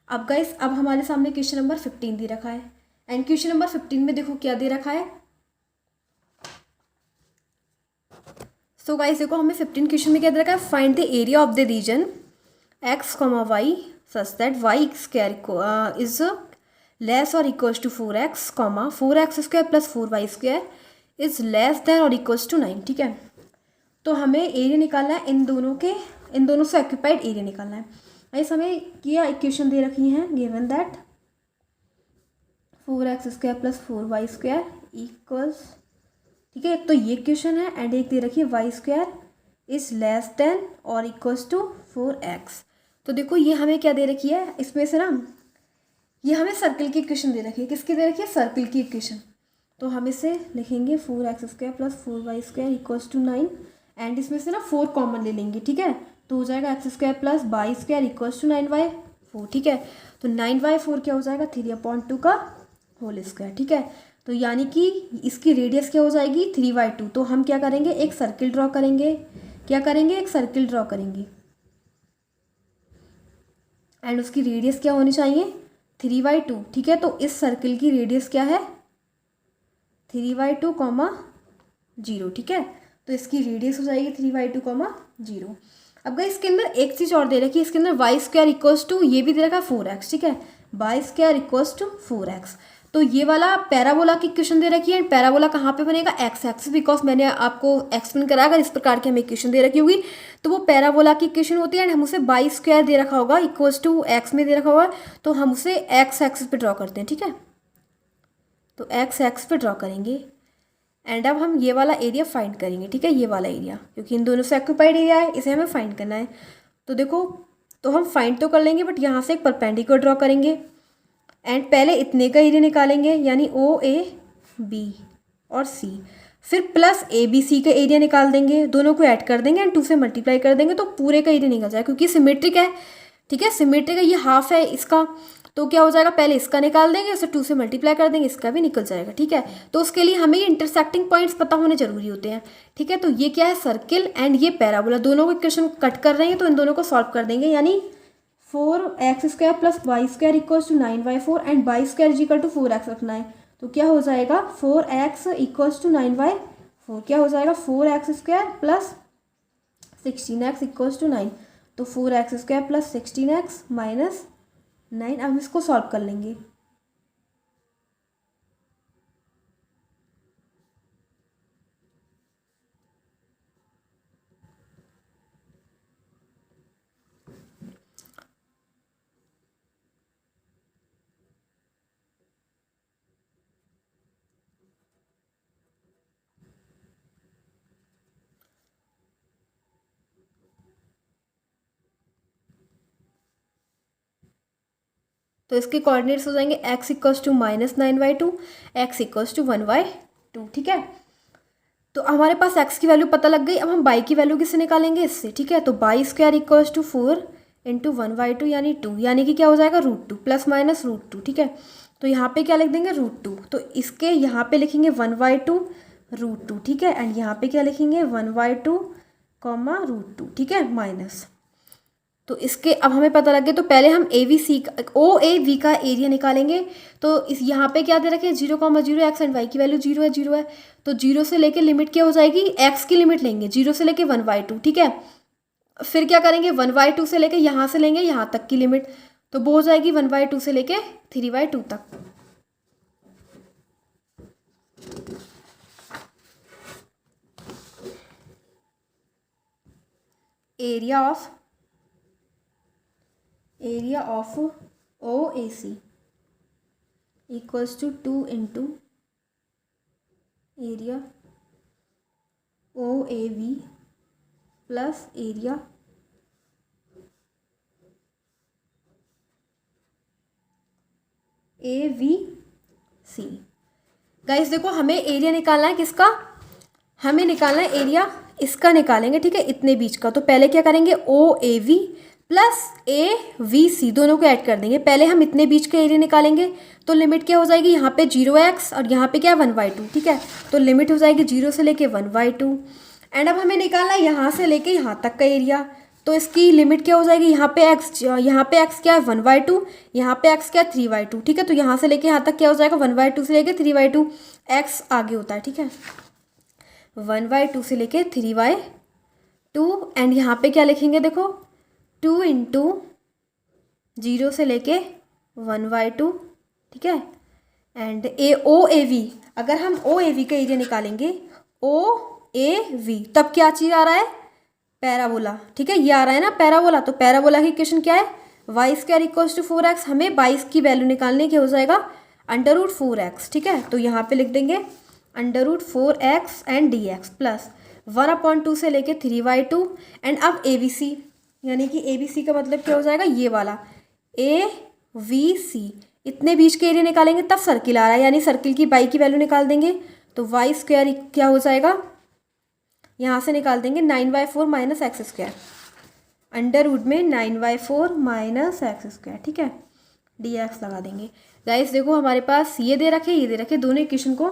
S1: अब गाइस, अब हमारे सामने क्वेश्चन नंबर 15 दे रखा है, एंड क्वेश्चन नंबर 15 में देखो क्या दे रखा है। सो गाइस देखो, हमें 15 क्वेश्चन में क्या दे रखा है, find the area of the region x, y such that y square is less और equals to 4x, 4x square plus 4y square is less than और इक्वल्स टू 9। ठीक है, तो हमें एरिया निकालना है इन दोनों से ऑक्यूपाइड एरिया निकालना है। ऐसे हमें क्या इक्वेशन दे रखी हैं, given that 4x square plus 4y square equals, ठीक है, एक तो ये इक्वेशन है, एंड एक दे रखी है y square is less than और इक्वल्स टू 4x। तो देखो ये हमें क्या दे रखी है, इसमें से ना ये हमें सर्कल की इक्वेशन दे रखी है। किसकी दे रखी है, सर्कल की इक्वेशन। तो हम इसे लिखेंगे 4x square plus 4y square equals to 9, and इसमें से ना 4 कॉमन ले लेंगे। ठीक है, तो हो जाएगा x square plus y square equals to 9/4। ठीक है, तो 9/4 क्या हो जाएगा 3/2 का होल स्क्वायर। ठीक है, तो यानी कि इसकी रेडियस क्या हो जाएगी 3/2। तो हम क्या करेंगे, एक सर्किल ड्रॉ करेंगे। क्या करेंगे, एक सर्किल ड्रॉ करेंगे, एंड उसकी रेडियस क्या होनी चाहिए 3/2। ठीक है, तो इस सर्किल की रेडियस क्या है 3/2, 0। ठीक है, तो इसकी रेडियस हो जाएगी 3/2, 0। अब गाइस इसके अंदर एक चीज़ और दे रखी है, इसके अंदर y स्क्वायर इक्वल्स टू, ये भी दे रखा है 4x। ठीक है, y square equals to 4x। तो ये वाला पैराबोला की इक्वेशन दे रखी है, एंड पैराबोला कहाँ पे बनेगा, एक्स एक्सिस, बिकॉज मैंने आपको एक्सप्लेन करा, अगर इस प्रकार की हमें इक्वेशन दे रखी होगी तो वो पैराबोला की इक्वेशन होती है, एंड हम उसे y स्क्वायर दे रखा होगा इक्वल्स टू x में दे रखा होगा, तो हम उसे एक्स एक्सिस पे ड्रॉ करते हैं। ठीक है, तो एक्स एक्स पे ड्रॉ करेंगे, एंड अब हम ये वाला एरिया फाइंड करेंगे। ठीक है, ये वाला एरिया, क्योंकि इन दोनों से ऑक्यूपाइड एरिया है, इसे हमें फाइंड करना है। तो देखो, तो हम फाइंड तो कर लेंगे, बट यहाँ से एक परपेंडिकुलर ड्रॉ करेंगे, एंड पहले इतने का एरिया निकालेंगे, यानी OAB और C, फिर प्लस ABC का एरिया निकाल देंगे, दोनों को ऐड कर देंगे, एंड 2 से मल्टीप्लाई कर देंगे, तो पूरे का एरिया निकल जाएगा, क्योंकि सिमेट्रिक है। ठीक है, सिमेट्रिक है, ये हाफ है इसका, तो क्या हो जाएगा, पहले इसका निकाल देंगे, उसे 2 से मल्टीप्लाई कर देंगे, इसका भी निकल जाएगा। ठीक है, तो उसके लिए हमें ये इंटरसेक्टिंग पॉइंट्स पता होने जरूरी होते हैं। ठीक है, तो ये क्या है, सर्किल एंड ये पैराबोला, दोनों को इक्वेशन कट कर रहे हैं, तो इन दोनों को सॉल्व कर देंगे, यानी 4x square plus y square equals to 9/4, and y square is equal to 4x रखना है, तो क्या हो जाएगा 4x इक्वल्स टू 9/4, क्या हो जाएगा 4x square plus 16x equals to 9, तो 4x square plus 16x minus 9। अब इसको सॉल्व कर लेंगे। तो इसके कोऑर्डिनेट्स हो जाएंगे x equals to -9/2, x equals to 1/2। ठीक है, तो हमारे पास x की वैल्यू पता लग गई। अब हम y की वैल्यू किससे निकालेंगे, इससे। ठीक है, तो y square equals to 4 into 1/2 यानी 2, यानी कि क्या हो जाएगा √2 प्लस माइनस √2। ठीक है, तो यहाँ पे क्या लिख देंगे √2, तो इसके यहाँ पे लिखेंगे 1/2 √2। ठीक है, एंड यहाँ पे क्या लिखेंगे 1/2 √2। ठीक है, माइनस, तो इसके अब हमें पता लग गया, तो पहले हम OAV का एरिया निकालेंगे। तो इस यहाँ पे क्या दे रखे 0,0, एक्स एंड वाई की वैल्यू 0 है, तो 0 से लेके लिमिट क्या हो जाएगी, एक्स की लिमिट लेंगे 0 से लेके 1/2। ठीक है, फिर क्या करेंगे 1/2 से लेके यहाँ से लेंगे यहाँ तक की लिमिट, तो वो हो जाएगी 1/2 से लेके 3/2 तक। Area of OAC equals to 2 into area OAV plus area ABC। Guys देखो हमें एरिया निकालना है किसका, हमें निकालना है एरिया इसका निकालेंगे, ठीक है, इतने बीच का। तो पहले क्या करेंगे, OAV प्लस AVC दोनों को ऐड कर देंगे। पहले हम इतने बीच का एरिया निकालेंगे, तो लिमिट क्या हो जाएगी, यहाँ पे 0x और यहाँ पे क्या है 1/2, ठीक है। तो लिमिट हो जाएगी 0 से लेके 1/2। एंड अब हमें निकालना है यहाँ से लेके यहाँ तक का एरिया। तो इसकी लिमिट क्या हो जाएगी, यहाँ पे x क्या है 1/2, यहाँ पे x क्या है 3/2, ठीक है। तो यहाँ से लेके यहाँ तक क्या हो जाएगा 1/2 से लेके 3/2, x आगे होता है, ठीक है। 1/2 से लेके 3/2 एंड यहाँ पे क्या लिखेंगे, देखो 2 इंटू 0 से लेके 1/2, ठीक है। एंड OAV, अगर हम OAV का एरिया निकालेंगे, OAV तब क्या चीज़ आ रहा है, पैराबोला, ठीक है, ये आ रहा है ना पैराबोला। तो पैराबोला की इक्वेशन क्या है, y² = 4x। हमें 22 की वैल्यू निकालने की हो जाएगा √4x, ठीक है। तो यहाँ पे लिख देंगे √4x एंड dx प्लस 1/2 से लेके 3/2। एंड अब ABC, यानी कि ABC का मतलब क्या हो जाएगा, ये वाला AVC। इतने बीच के एरिया निकालेंगे तब सर्किल आ रहा है, यानी सर्किल की y की वैल्यू निकाल देंगे। तो y² क्या हो जाएगा, यहाँ से निकाल देंगे 9/4 - x², अंडर रूट में 9/4 - x², ठीक है। dx लगा देंगे। गाइस देखो हमारे पास ये दे रखे, ये दे रखे, दोनों इक्वेशन को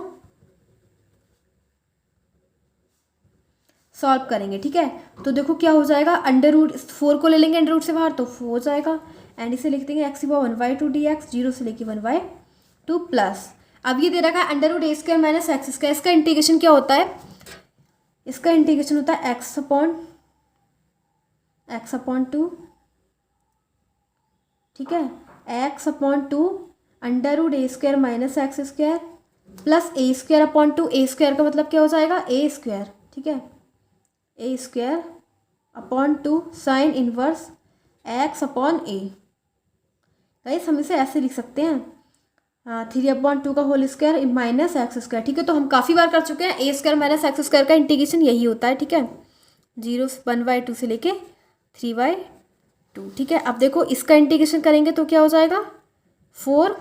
S1: सॉल्व करेंगे, ठीक है। तो देखो क्या हो जाएगा, √4 को ले लेंगे अंडर रूट से बाहर, तो 4 हो जाएगा। एंड इसे लिख देंगे x² 1/2 dx 0 से लेके 1/2 प्लस, अब ये दे रखा है √a² - x²। इसका इंटीग्रेशन क्या होता है, इसका इंटीग्रेशन होता है x/2, ठीक है, x/2 √a² - x² plus a²/2। a² का मतलब क्या हो जाएगा, a², ठीक है, a²/2 sine inverse x/a। Guys हम इसे ऐसे लिख सकते हैं 3/2 का होल स्क्वायर माइनस x², ठीक है। तो हम काफ़ी बार कर चुके हैं, a² - x² का इंटीग्रेशन यही होता है, ठीक है, 1/2 से लेके 3/2, ठीक है। अब देखो इसका इंटीग्रेशन करेंगे तो क्या हो जाएगा 4,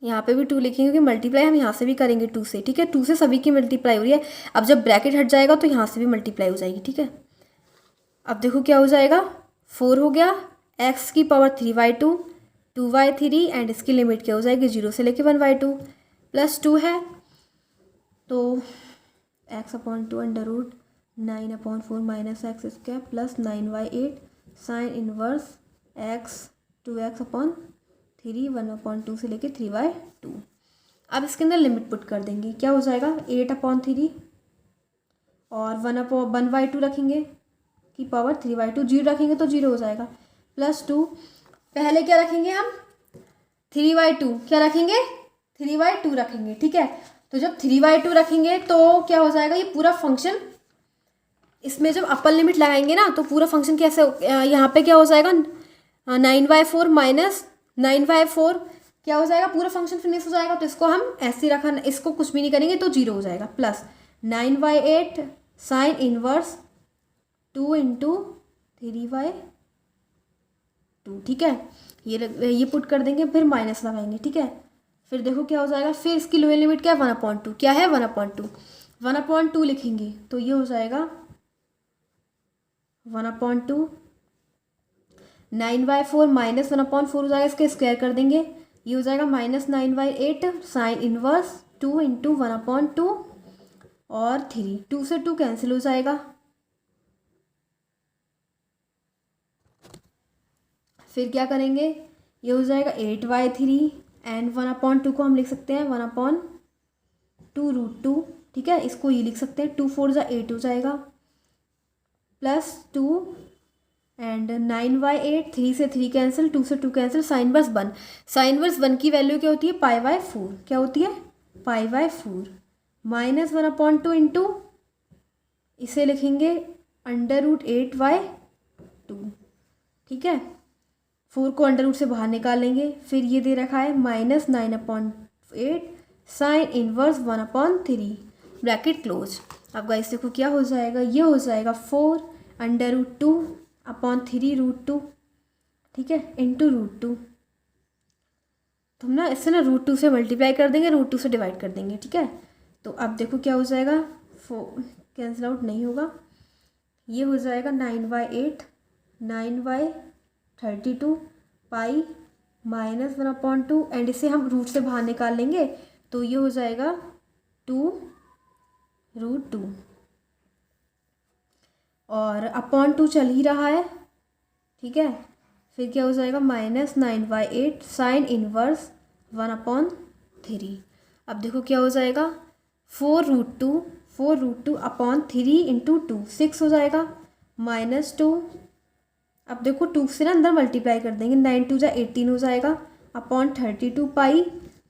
S1: यहाँ पे भी 2 लिखेंगे क्योंकि मल्टीप्लाई हम यहाँ से भी करेंगे 2 से, ठीक है। 2 से सभी की मल्टीप्लाई हो रही है। अब जब ब्रैकेट हट जाएगा तो यहाँ से भी मल्टीप्लाई हो जाएगी, ठीक है। अब देखो क्या हो जाएगा, 4 हो गया, x³ 3/2, 2/3 एंड इसकी लिमिट क्या हो जाएगी 0 से लेके 1/2 प्लस 2 है, तो x/2 under root 9/4 - x² plus 9/8 sine inverse x 2x/3 1/2 से लेके 3/2। अब इसके अंदर लिमिट पुट कर देंगे, क्या हो जाएगा 8/3 और 1/2 रखेंगे की पावर 3/2, 0 रखेंगे तो 0 हो जाएगा प्लस 2। पहले क्या रखेंगे हम 3/2, क्या रखेंगे 3/2 रखेंगे, ठीक है। तो जब 3/2 रखेंगे तो क्या हो जाएगा, ये पूरा फंक्शन, इसमें जब अपर लिमिट लगाएंगे ना तो पूरा फंक्शन कैसे, यहाँ पे क्या हो जाएगा 9/4 माइनस 9/4 क्या हो जाएगा, पूरा फंक्शन फिनिश हो जाएगा। तो इसको हम ऐसे रखा, इसको कुछ भी नहीं करेंगे तो 0 हो जाएगा प्लस 9/8 साइन इनवर्स 2 इंटू 3/2, ठीक है। ये पुट कर देंगे, फिर माइनस लगाएंगे, ठीक है। फिर देखो क्या हो जाएगा, फिर इसकी लोअर लिमिट क्या है 1/2, क्या है 1/2, 1/2 लिखेंगे तो ये हो जाएगा 1/2 9/4 माइनस 1/4 हो जाएगा, इसके स्क्वायर कर देंगे, ये हो जाएगा माइनस 9/8 साइन इनवर्स 2 इंटू 1/2 और 3, 2 से 2 कैंसिल हो जाएगा। फिर क्या करेंगे, ये हो जाएगा 8/3 एंड 1/2 को हम लिख सकते हैं 1/2√2, ठीक है। इसको ये लिख सकते हैं 2 4 = 8 हो जाएगा प्लस 2 एंड 9/8, 3 से 3 कैंसिल, 2 से 2 cancel, sine verse 1। Sine verse 1 की वैल्यू क्या होती है π/4, क्या होती है π/4 माइनस 1/2 इंटू इसे लिखेंगे √8/2, ठीक है। 4 को अंडर रूट से बाहर निकाल लेंगे, फिर ये दे रखा है minus 9/8 sine inverse 1/3 bracket close. अब गाइस देखो क्या हो जाएगा, ये हो जाएगा 4√2/3√2, ठीक है, इंटू √2। तो हम ना इससे ना √2 से मल्टीप्लाई कर देंगे, √2 से डिवाइड कर देंगे, ठीक है। तो अब देखो क्या हो जाएगा, कैंसिल आउट नहीं होगा, ये हो जाएगा 9/8 9/32 पाई -1/2, एंड इसे हम रूट से बाहर निकाल लेंगे तो ये हो जाएगा 2√2, और /2 चल ही रहा है, ठीक है। फिर क्या हो जाएगा -9/8 साइन इनवर्स 1/3। अब देखो क्या हो जाएगा 4√2/3 इंटू 2 6 हो जाएगा, -2। अब देखो 2 से ना अंदर मल्टीप्लाई कर देंगे, 9×2 = 18 हो जाएगा, /32 पाई,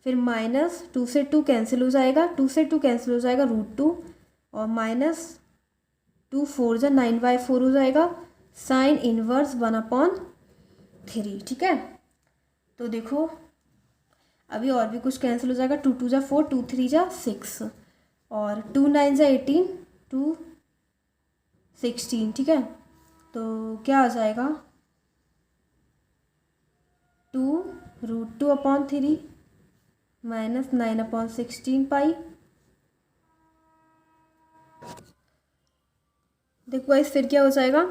S1: फिर -2 से 2 कैंसिल हो जाएगा, 2 से 2 कैंसिल हो जाएगा √2, और -2 4 = 9/4 हो जाएगा, साइन इनवर्स 1/3, ठीक है। तो देखो अभी और भी कुछ कैंसिल हो जाएगा, 2 2 = 4, 2 3 = 6, और 2 9 = 18, 2 16, ठीक है। तो क्या आ जाएगा 2√2/3 -9/16 पाई। देखो गाइस फिर क्या हो जाएगा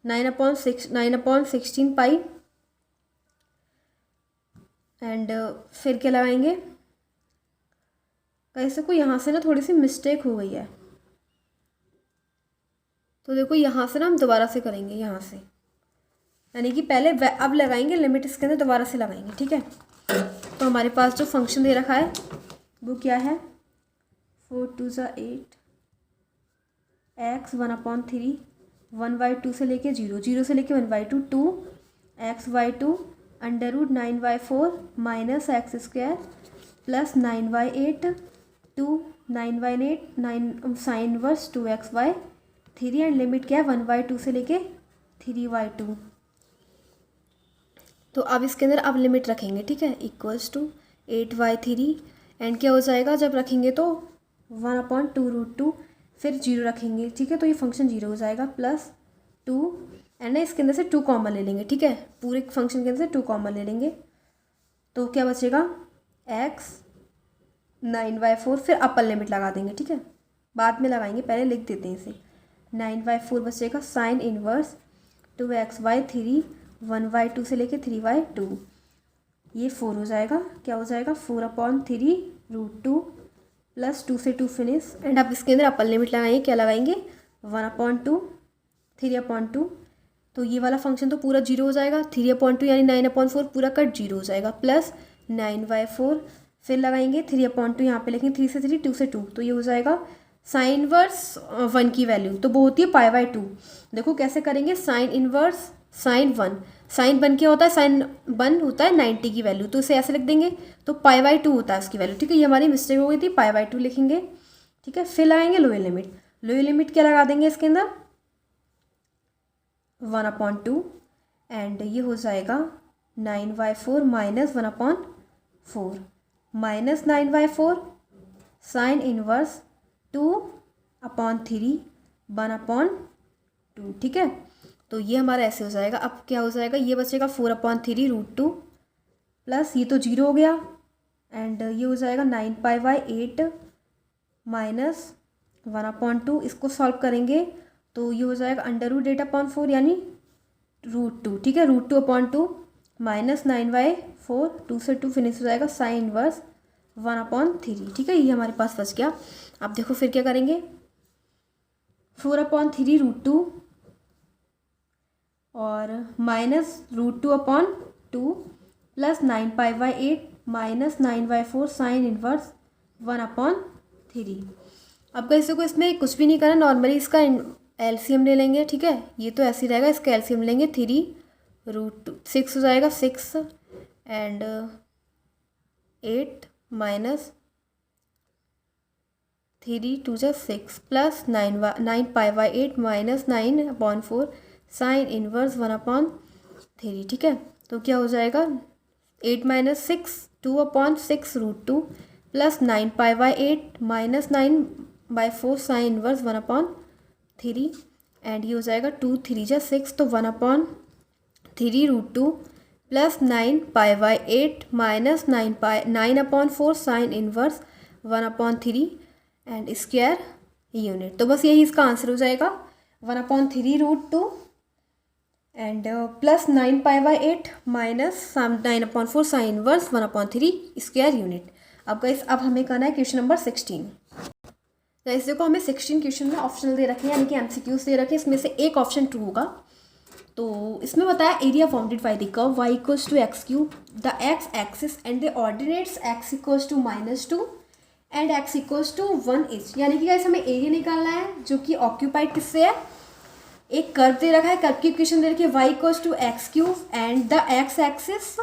S1: 9/16 पाई, एंड फिर क्या लगाएंगे गाइस, को यहाँ से ना थोड़ी सी मिस्टेक हो गई है, तो देखो यहाँ से ना हम दोबारा से करेंगे, यहाँ से यानी कि पहले अब लगाएंगे लिमिट, इसके अंदर दोबारा से लगाएंगे, ठीक है। तो हमारे पास जो फंक्शन दे रखा है वो क्या है, 4 2 = 8 x 1/3 1/2 से लेके 0 0 से लेके 1/2 2x/2 √9/4 -x² plus 9/8 2 9/8 9 sine inverse 2x/3, and limit क्या है 1/2 से लेके 3/2। तो अब इसके अंदर अब लिमिट रखेंगे, ठीक है, इक्वल्स टू 8/3, एंड क्या हो जाएगा जब रखेंगे तो 1/2√2, फिर 0 रखेंगे, ठीक है। तो ये फंक्शन 0 हो जाएगा, प्लस 2, एंड इसके अंदर से 2 कॉमन ले लेंगे, ठीक है, पूरे फंक्शन के अंदर से 2 कॉमन ले लेंगे, तो क्या बचेगा x 9/4, फिर अपर लिमिट लगा देंगे, ठीक है, बाद में लगाएंगे, पहले लिख देते हैं इसे। 9/4 बचेगा साइन इनवर्स 2x/3 1/2 से लेके 3/2, ये 4 हो जाएगा, क्या हो जाएगा 4/3√2 प्लस 2 से 2 फिनिश, एंड अब इसके अंदर अपर लिमिट लगाएंगे, क्या लगाएंगे 1/2 3/2, तो ये वाला फंक्शन तो पूरा 0 हो जाएगा, 3/2 यानी 9/4 पूरा कट 0 हो जाएगा, प्लस 9/4, फिर लगाएंगे 3/2, यहाँ पे लिखेंगे 3 से 3 2 से 2, तो ये हो जाएगा साइन इनवर्स 1 की वैल्यू तो वो होती है π/2। देखो कैसे करेंगे, साइन इनवर्स साइन 1, साइन 1 क्या होता है, साइन 1 होता है 90 की वैल्यू, तो इसे ऐसे लिख देंगे, तो π/2 होता है उसकी वैल्यू, ठीक है। ये हमारी मिस्टेक हो गई थी, π/2 लिखेंगे, ठीक है। फिर लगाएंगे लोअर लिमिट, लोअर लिमिट क्या लगा देंगे इसके अंदर 1/2, एंड ये हो जाएगा 9/4 -1/4 -9/4 साइन इनवर्स 2/3 1/2, ठीक है। तो ये हमारा ऐसे हो जाएगा। अब क्या हो जाएगा, ये बचेगा 4/3√2 प्लस ये तो 0 हो गया, एंड ये हो जाएगा 9π/8 -1/2, इसको सॉल्व करेंगे तो ये हो जाएगा √8/4 यानी √2, ठीक है, √2/2 -9/4 2 से 2 फिनिश हो जाएगा साइन इनवर्स 1/3, ठीक है। ये हमारे पास बच गया। अब देखो फिर क्या करेंगे, 4/3√2 और -√2/2 प्लस 9π/8 -9/4 साइन इनवर्स 1/3। अब कैसे को इसमें कुछ भी नहीं करना, नॉर्मली इसका एलसीएम ले लेंगे, ठीक है, ये तो ऐसे ही रहेगा, इसका एलसीएम लेंगे 3√2 6 हो जाएगा, 6 एंड 8 माइनस 3 2 = 6 प्लस 9π/8 -9/4 साइन इनवर्स 1/3, ठीक है। तो क्या हो जाएगा 8 - 6 2/6√2 plus 9π/8 -9 by 4 sine inverse 1/3 and ये हो जाएगा 2 3 जा 6 तो 1/3√2 plus 9 π/8 minus 9/4 sine inverse 1/3 and square unit. तो बस यही इसका आंसर हो जाएगा 1/3√2 and plus 9 π/8 minus 9/4 sine inverse 1/3 square unit. अब गाइस अब हमें करना है क्वेश्चन नंबर 16। गाइस देखो हमें 16 क्वेश्चन में ऑप्शनल दे रखे हैं यानी कि एमसीक्यूज दे रखे हैं, इसमें से एक ऑप्शन ट्रू होगा। तो इसमें बताया area bounded by the curve y equals to x³ the x axis and the ordinates x equals to -2 and x equals to 1 is, यानी कि गाइस हमें एरिया निकालना है जो कि ऑक्यूपाइड किससे है, एक कर्व दे रखा है, कर्व की इक्वेशन दे रखी है y equals to x³ and the x axis,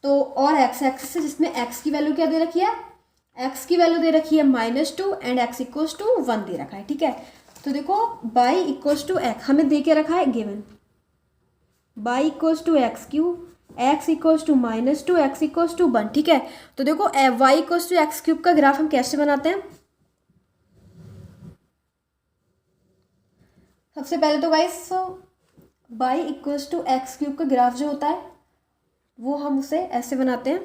S1: तो और x एक्सिस है जिसमें x की वैल्यू क्या दे रखी है, x की वैल्यू दे रखी है -2 एंड x इक्वल्स टू 1 दे रखा है। ठीक है, तो देखो y इक्वल्स टू x हमें दे के रखा है given y equals to x³ x equals to -2 x equals to 1। ठीक है, तो देखो y इक्वल्स टू x³ का ग्राफ हम कैसे बनाते हैं। सबसे पहले तो guys y equals to x³ का ग्राफ जो होता है वो हम उसे ऐसे बनाते हैं।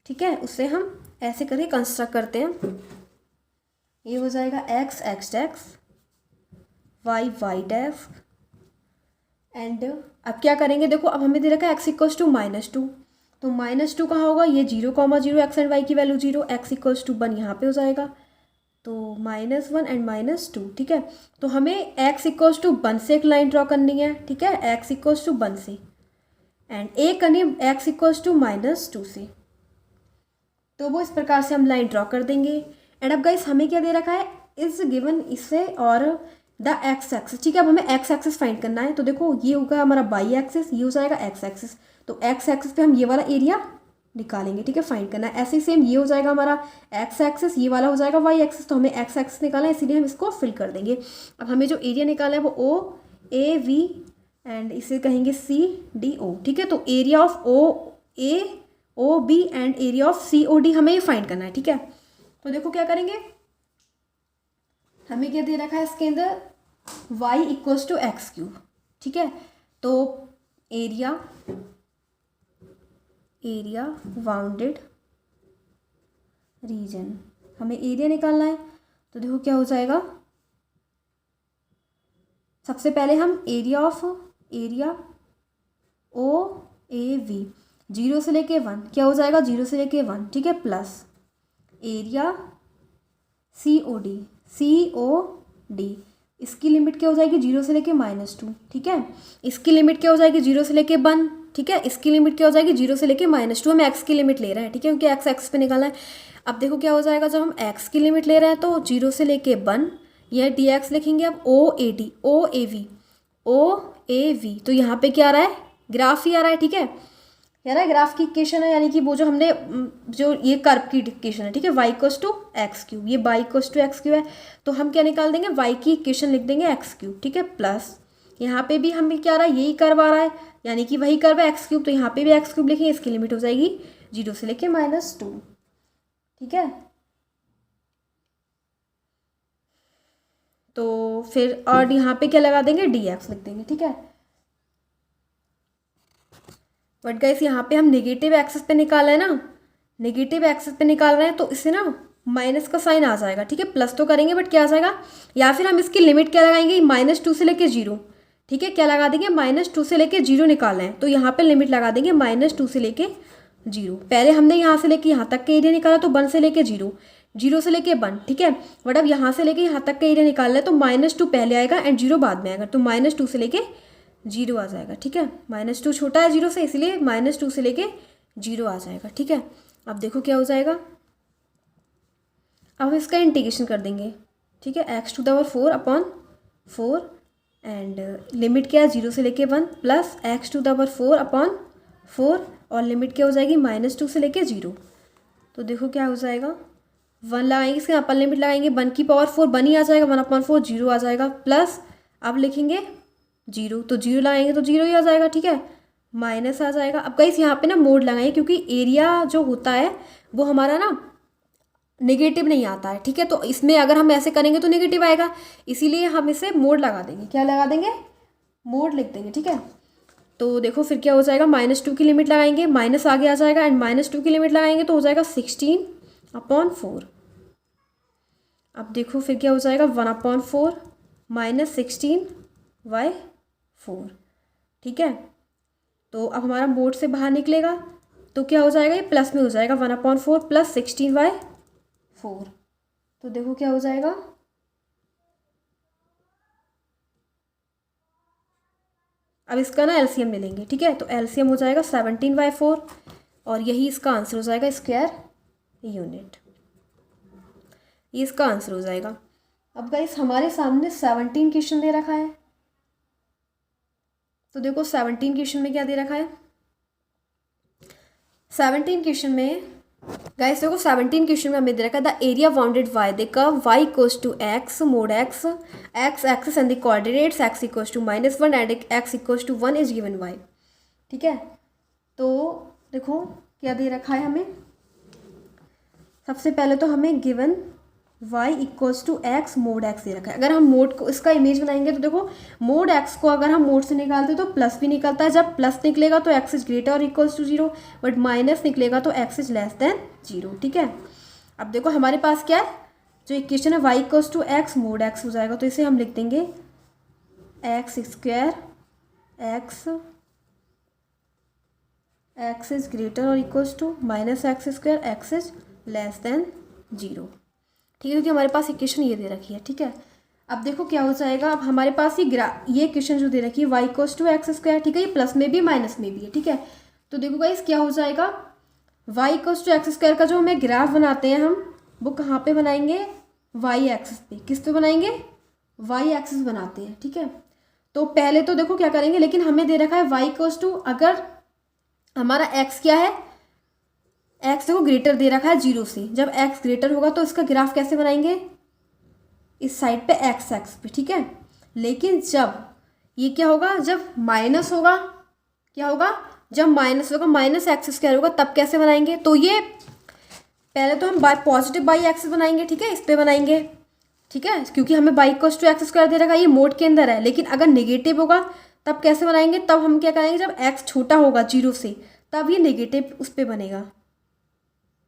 S1: ठीक है, उसे हम ऐसे करके कंस्ट्रक्ट करते हैं। ये हो जाएगा x x' y y' and अब क्या करेंगे, देखो अब हमें दे रखा है x इक्वल्स टू -2, तो -2 कहाँ होगा, ये 0,0 x एंड y की वैल्यू 0, x इक्वल्स टू 1 यहाँ पे हो जाएगा, तो -1 एंड -2। ठीक है, तो हमें x इक्वल्स टू 1 से एक लाइन ड्रॉ करनी है। ठीक है, x इक्वल्स टू 1 से एंड एक करनी है x इक्वल्स टू -2 से, तो वो इस प्रकार से हम लाइन ड्रॉ कर देंगे। एंड अब गाइस हमें क्या दे रखा है, इज गिवन इससे और द x एक्सिस। ठीक है, अब हमें x एक्सिस फाइंड करना है, तो देखो ये होगा हमारा y एक्सिस, ये हो जाएगा x एक्सिस, तो x एक्सिस पे हम ये वाला एरिया निकालेंगे। ठीक है, फाइंड करना है। ऐसे ही सेम ये हो जाएगा हमारा x एक्सिस, ये वाला हो जाएगा y एक्सिस, तो हमें x एक्सिस निकालना है इसीलिए हम इसको फिल कर देंगे। अब हमें जो एरिया निकालना है वो OAV एंड इसे कहेंगे CDO। ठीक है, तो area of OAOB and area of COD हमें ये फाइंड करना है। ठीक है, तो देखो क्या करेंगे, हमें क्या दे रखा है इसके अंदर y इक्वल्स टू x³। ठीक है, तो एरिया बाउंडेड रीजन हमें एरिया निकालना है, तो देखो क्या हो जाएगा, सबसे पहले हम एरिया OAV 0 से लेके 1 क्या हो जाएगा, 0 से लेके 1। ठीक है, प्लस एरिया COD इसकी लिमिट क्या हो जाएगी, 0 से लेके -2। ठीक है, इसकी लिमिट क्या हो जाएगी, 0 से लेके 1। ठीक है, इसकी लिमिट क्या हो जाएगी, 0 से लेके -2। हम x की लिमिट ले रहे हैं। ठीक है, क्योंकि x एक्स पे निकालना है। अब देखो क्या हो जाएगा, जब हम x की लिमिट ले रहे हैं तो 0 से लेके 1 यह dx लिखेंगे। अब OAV तो यहाँ पे क्या आ रहा है, ग्राफ ही आ रहा है। ठीक है, यार ग्राफ की इक्वेशन है, यानी कि वो जो हमने जो ये कर्व की इक्वेशन है। ठीक है, y इक्वल्स टू x³, ये y इक्वल्स टू x³ है, तो हम क्या निकाल देंगे, y की इक्वेशन लिख देंगे x³। ठीक है, प्लस यहाँ पे भी हमें क्या आ रहा है, यही कर्व आ रहा है, यानी कि वही कर्व है x³, तो यहाँ पे भी x³ लिखेंगे, इसकी लिमिट हो जाएगी 0 से लेके -2। ठीक है, तो फिर और यहाँ पे क्या लगा देंगे, dx लिख देंगे। ठीक है, बट गाइस यहाँ पे हम नेगेटिव एक्सिस पे निकाला है ना, नेगेटिव एक्सिस पे निकाल रहे हैं, तो इससे ना माइनस का साइन आ जाएगा। ठीक है, प्लस तो करेंगे बट क्या आ जाएगा, या फिर हम इसकी लिमिट क्या लगाएंगे, -2 से लेके 0। ठीक है, क्या लगा देंगे, -2 से लेके 0 निकालना है, तो यहाँ पे लिमिट लगा देंगे -2 से लेके 0। पहले हमने यहाँ से लेके यहाँ तक का एरिया निकाला, तो 1 से लेके 0, 0 से लेके 1। ठीक है, बट अब यहाँ से लेके यहाँ तक का एरिया निकालना है, तो -2 पहले आएगा एंड 0 बाद में आएगा, तो -2 से लेके 0 आ जाएगा। ठीक है, -2 छोटा है 0 से, इसलिए -2 से लेके 0 आ जाएगा। ठीक है, अब देखो क्या हो जाएगा, अब हम इसका इंटीग्रेशन कर देंगे। ठीक है, x⁴/4 एंड लिमिट क्या है, 0 से लेके 1 प्लस x⁴/4 और लिमिट क्या हो जाएगी, -2 से लेके 0। तो देखो क्या हो जाएगा, 1 लगाएंगे, इसके अपर लिमिट लगाएंगे, 1 की पावर 4 1 ही आ जाएगा, 1/4 0 आ जाएगा, प्लस अब लिखेंगे 0, तो 0 लगाएंगे तो 0 ही आ जाएगा। ठीक है, माइनस आ जाएगा। अब गाइस यहाँ पे ना मोड लगाएंगे, क्योंकि एरिया जो होता है वो हमारा ना नेगेटिव नहीं आता है, ठीक है। तो इसमें अगर हम ऐसे करेंगे तो नेगेटिव आएगा, इसीलिए हम इसे मोड लगा देंगे। क्या लगा देंगे? मोड लिख देंगे, ठीक है। तो देखो फिर क्या हो जाएगा, -2 की लिमिट लगाएंगे, माइनस आगे आ जाएगा, एंड -2 की लिमिट लगाएंगे तो हो जाएगा 16/4। अब देखो फिर क्या हो जाएगा, 1/4 -16/4, ठीक है। तो अब हमारा मोड से बाहर निकलेगा तो क्या हो जाएगा, ये प्लस में हो जाएगा, 1/4 + 16/4। तो देखो क्या हो जाएगा, अब इसका ना एलसीएम ले लेंगे, ठीक है। तो एलसीएम हो जाएगा 17/4 और यही इसका आंसर हो जाएगा, स्क्वायर यूनिट। ये इसका आंसर हो जाएगा। अब गाइस हमारे सामने 17 क्वेश्चन दे रखा है, तो देखो 17 क्वेश्चन में क्या दे रखा है। 17 क्वेश्चन में गाइस देखो 17 क्वेश्चन में हमें दे रखा है the area bounded by the curve y equals to x mod x axis and the coordinates x equals to -1 and x equals to 1 is given y, ठीक है। तो देखो क्या दे रखा है हमें, सबसे पहले तो हमें given y equals to x mod x दे रखा है। अगर हम मोड को इसका इमेज बनाएंगे तो देखो मोड x को अगर हम मोड से निकालते तो प्लस भी निकलता है, जब प्लस निकलेगा तो x इज ग्रेटर और इक्वल्स टू 0, बट माइनस निकलेगा तो x इज लेस देन 0, ठीक है। अब देखो हमारे पास क्या है, जो इक्वेशन है y equals to x mod x हो जाएगा, तो इसे हम लिख देंगे x² x इज ग्रेटर और equals to -x², x is less than 0, ठीक है, क्योंकि हमारे पास इक्वेशन ये दे रखी है, ठीक है। अब देखो क्या हो जाएगा, अब हमारे पास ये इक्वेशन जो दे रखी है y इक्वल्स टू x², ठीक है, ये प्लस में भी माइनस में भी है, ठीक है। तो देखो गाइस क्या हो जाएगा, y इक्वल्स टू x² का जो हमें ग्राफ बनाते हैं हम, वो कहाँ पे बनाएंगे, y एक्सिस पे। किस पे बनाएंगे, y एक्सिस बनाते हैं, ठीक है। तो पहले तो देखो क्या करेंगे, लेकिन हमें दे रखा है y इक्वल्स टू, अगर हमारा x क्या है, x देखो ग्रेटर दे रखा है 0 से, जब x ग्रेटर होगा तो इसका ग्राफ कैसे बनाएंगे, इस साइड पे x एक्स पे, ठीक है। लेकिन जब ये क्या होगा, जब माइनस होगा, क्या होगा, जब माइनस होगा, -x² होगा, तब कैसे बनाएंगे, तो ये पहले तो हम पॉजिटिव बाई एक्सिस बनाएंगे, ठीक है, इस पे बनाएंगे, ठीक है, क्योंकि हमें y इक्वल्स टू x² दे रखा है, ये मोड के अंदर है। लेकिन अगर नेगेटिव होगा तब कैसे बनाएंगे, तब हम क्या करेंगे, जब x छोटा होगा 0 से तब ये नेगेटिव उस पर बनेगा,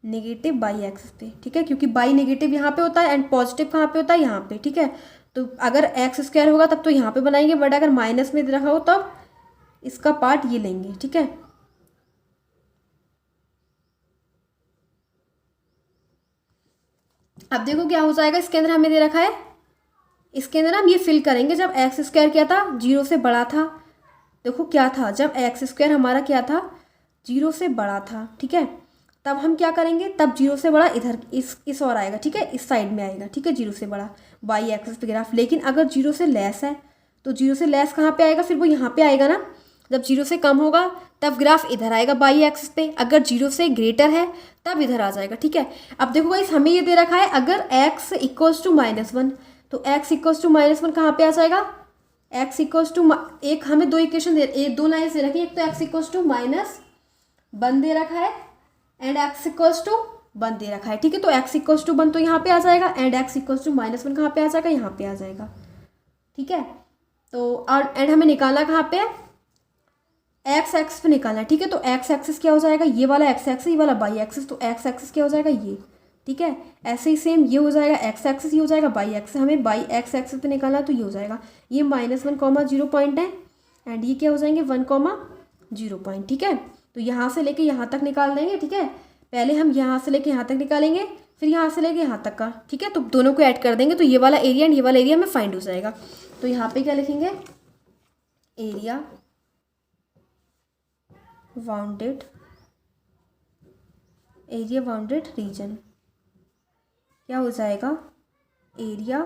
S1: नेगेटिव बाई एक्सिस पे, ठीक है, क्योंकि बाई नेगेटिव यहाँ पे होता है एंड पॉजिटिव कहाँ पे होता है, यहाँ पे, ठीक है। तो अगर x² होगा तब तो यहाँ पे बनाएंगे, बट अगर माइनस में दे रखा हो तब इसका पार्ट ये लेंगे, ठीक है। अब देखो क्या हो जाएगा, इसके अंदर हमें दे रखा है, इसके अंदर हम ये फिल करेंगे, जब x² क्या था, 0 से बड़ा था। देखो क्या था, जब x² हमारा क्या था, 0 से बड़ा था, ठीक है, तब हम क्या करेंगे, तब 0 से बड़ा इधर इस और आएगा, ठीक है, इस साइड में आएगा, ठीक है, 0 से बड़ा बाई एक्सिस पे ग्राफ। लेकिन अगर 0 से लेस है तो 0 से लेस कहाँ पे आएगा, फिर वो यहाँ पे आएगा ना। जब 0 से कम होगा तब ग्राफ इधर आएगा बाई एक्सिस पे, अगर 0 से ग्रेटर है तब इधर आ जाएगा, ठीक है। अब देखो गाइस हमें ये दे रखा है, अगर x इक्वल्स टू -1, तो x इक्वल्स टू -1 कहाँ पे आ जाएगा, x इक्वल्स टू, एक हमें दो इक्वेशन दो लाइन दे रखी है, एक तो x इक्वल्स टू -1 दे रखा है एंड x इक्वल्स टू 1 दे रखा है, ठीक है। तो x इक्वल्स टू 1 तो यहाँ पे आ जाएगा एंड x इक्वल्स टू -1 कहाँ पे आ जाएगा, यहाँ पे आ जाएगा, ठीक है। तो और एंड हमें निकालना कहाँ पे है, x एक्सिस पे निकालना है, ठीक है। तो x एक्सिस क्या हो जाएगा, ये वाला x एक्सिस, ये वाला बाई एक्सिस, तो x एक्सिस क्या हो जाएगा, ये, ठीक है। ऐसे ही सेम ये हो जाएगा x एक्सिस, ये हो जाएगा बाई एक्सिस, हमें बाई x एक्सिस पे निकालना है, तो ये हो जाएगा, ये -1, 0 पॉइंट है एंड ये क्या हो जाएंगे 1, 0 पॉइंट, ठीक है। तो यहाँ से लेके यहाँ तक निकाल देंगे, ठीक है। पहले हम यहाँ से लेके यहाँ तक निकालेंगे, फिर यहाँ से लेके यहाँ तक का, ठीक है। तो दोनों को ऐड कर देंगे तो ये वाला एरिया एंड ये वाला एरिया में फाइंड हो जाएगा। तो यहाँ पे क्या लिखेंगे, एरिया बाउंडेड रीजन, क्या हो जाएगा, एरिया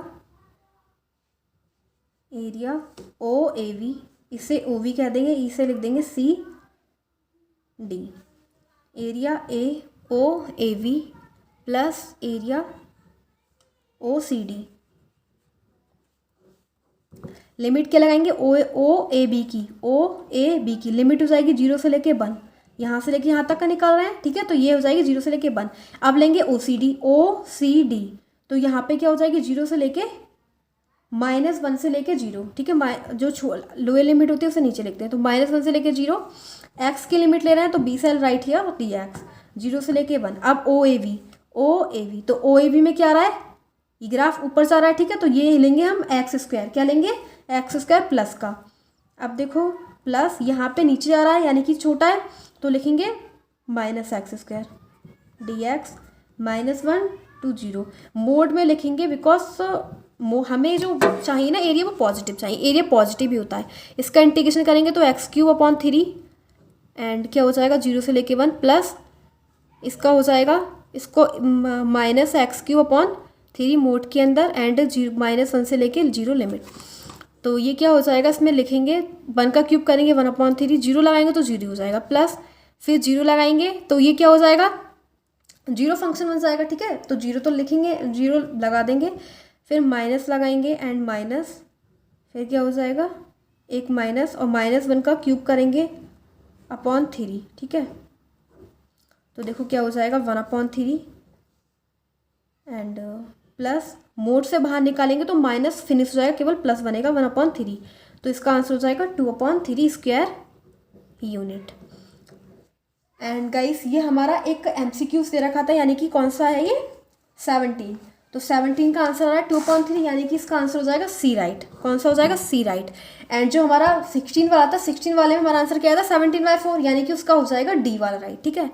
S1: OAV, इसे OV कह देंगे, इसे लिख देंगे CD, area OAV plus area OCD। Limit क्या लगाएंगे, OAB की लिमिट हो जाएगी 0 से लेके 1, यहाँ से लेके यहाँ तक का निकाल रहे हैं, ठीक है। तो ये हो जाएगी 0 से लेके 1। अब लेंगे OCD, तो यहाँ पे क्या हो जाएगी 0 से लेके -1 से लेके 0, ठीक है। जो लोअर लिमिट होती है उसे नीचे लिखते हैं, तो -1 से लेके 0। x की लिमिट ले रहे हैं तो b सेल राइट हियर dx 0 से लेके 1। अब OAV, तो OAV में क्या आ रहा है, ये ग्राफ ऊपर जा रहा है, ठीक है। तो ये लेंगे हम x², क्या लेंगे x² प्लस का। अब देखो प्लस यहाँ पे नीचे जा रहा है यानी कि छोटा है, तो लिखेंगे -x² dx -1 to 0 मोड में लिखेंगे, बिकॉज हमें जो चाहिए ना एरिया वो पॉजिटिव चाहिए, एरिया पॉजिटिव ही होता है। इसका इंटीग्रेशन करेंगे तो x³ एंड क्या हो जाएगा 0 से लेके 1 प्लस इसका हो जाएगा इसको -x³ मोड के अंदर एंड -1 से लेके 0 लिमिट। तो ये क्या हो जाएगा, इसमें लिखेंगे 1 का क्यूब करेंगे 1/3, 0 लगाएंगे तो 0 हो जाएगा, प्लस फिर 0 लगाएंगे तो ये क्या हो जाएगा 0 फंक्शन बन जाएगा, ठीक है। तो 0 तो लिखेंगे, 0 लगा देंगे, फिर माइनस लगाएंगे एंड माइनस, फिर क्या हो जाएगा एक माइनस और -1 का क्यूब करेंगे अपॉन 3, ठीक है। तो देखो क्या हो जाएगा 1/3 एंड प्लस मोड से बाहर निकालेंगे तो माइनस फिनिश हो जाएगा, केवल प्लस बनेगा 1/3। तो इसका आंसर हो जाएगा 2/3² यूनिट। एंड गाइस ये हमारा एक MCQ दे रखा था, यानी कि कौन सा है ये 17। तो 17 का आंसर आ रहा है 2/3, यानी कि इसका आंसर हो जाएगा C राइट। कौन सा हो जाएगा C राइट। एंड जो हमारा 16 वाला था, 16 वाले में हमारा आंसर क्या था 17/4, यानी कि उसका हो जाएगा D वाला राइट, ठीक है।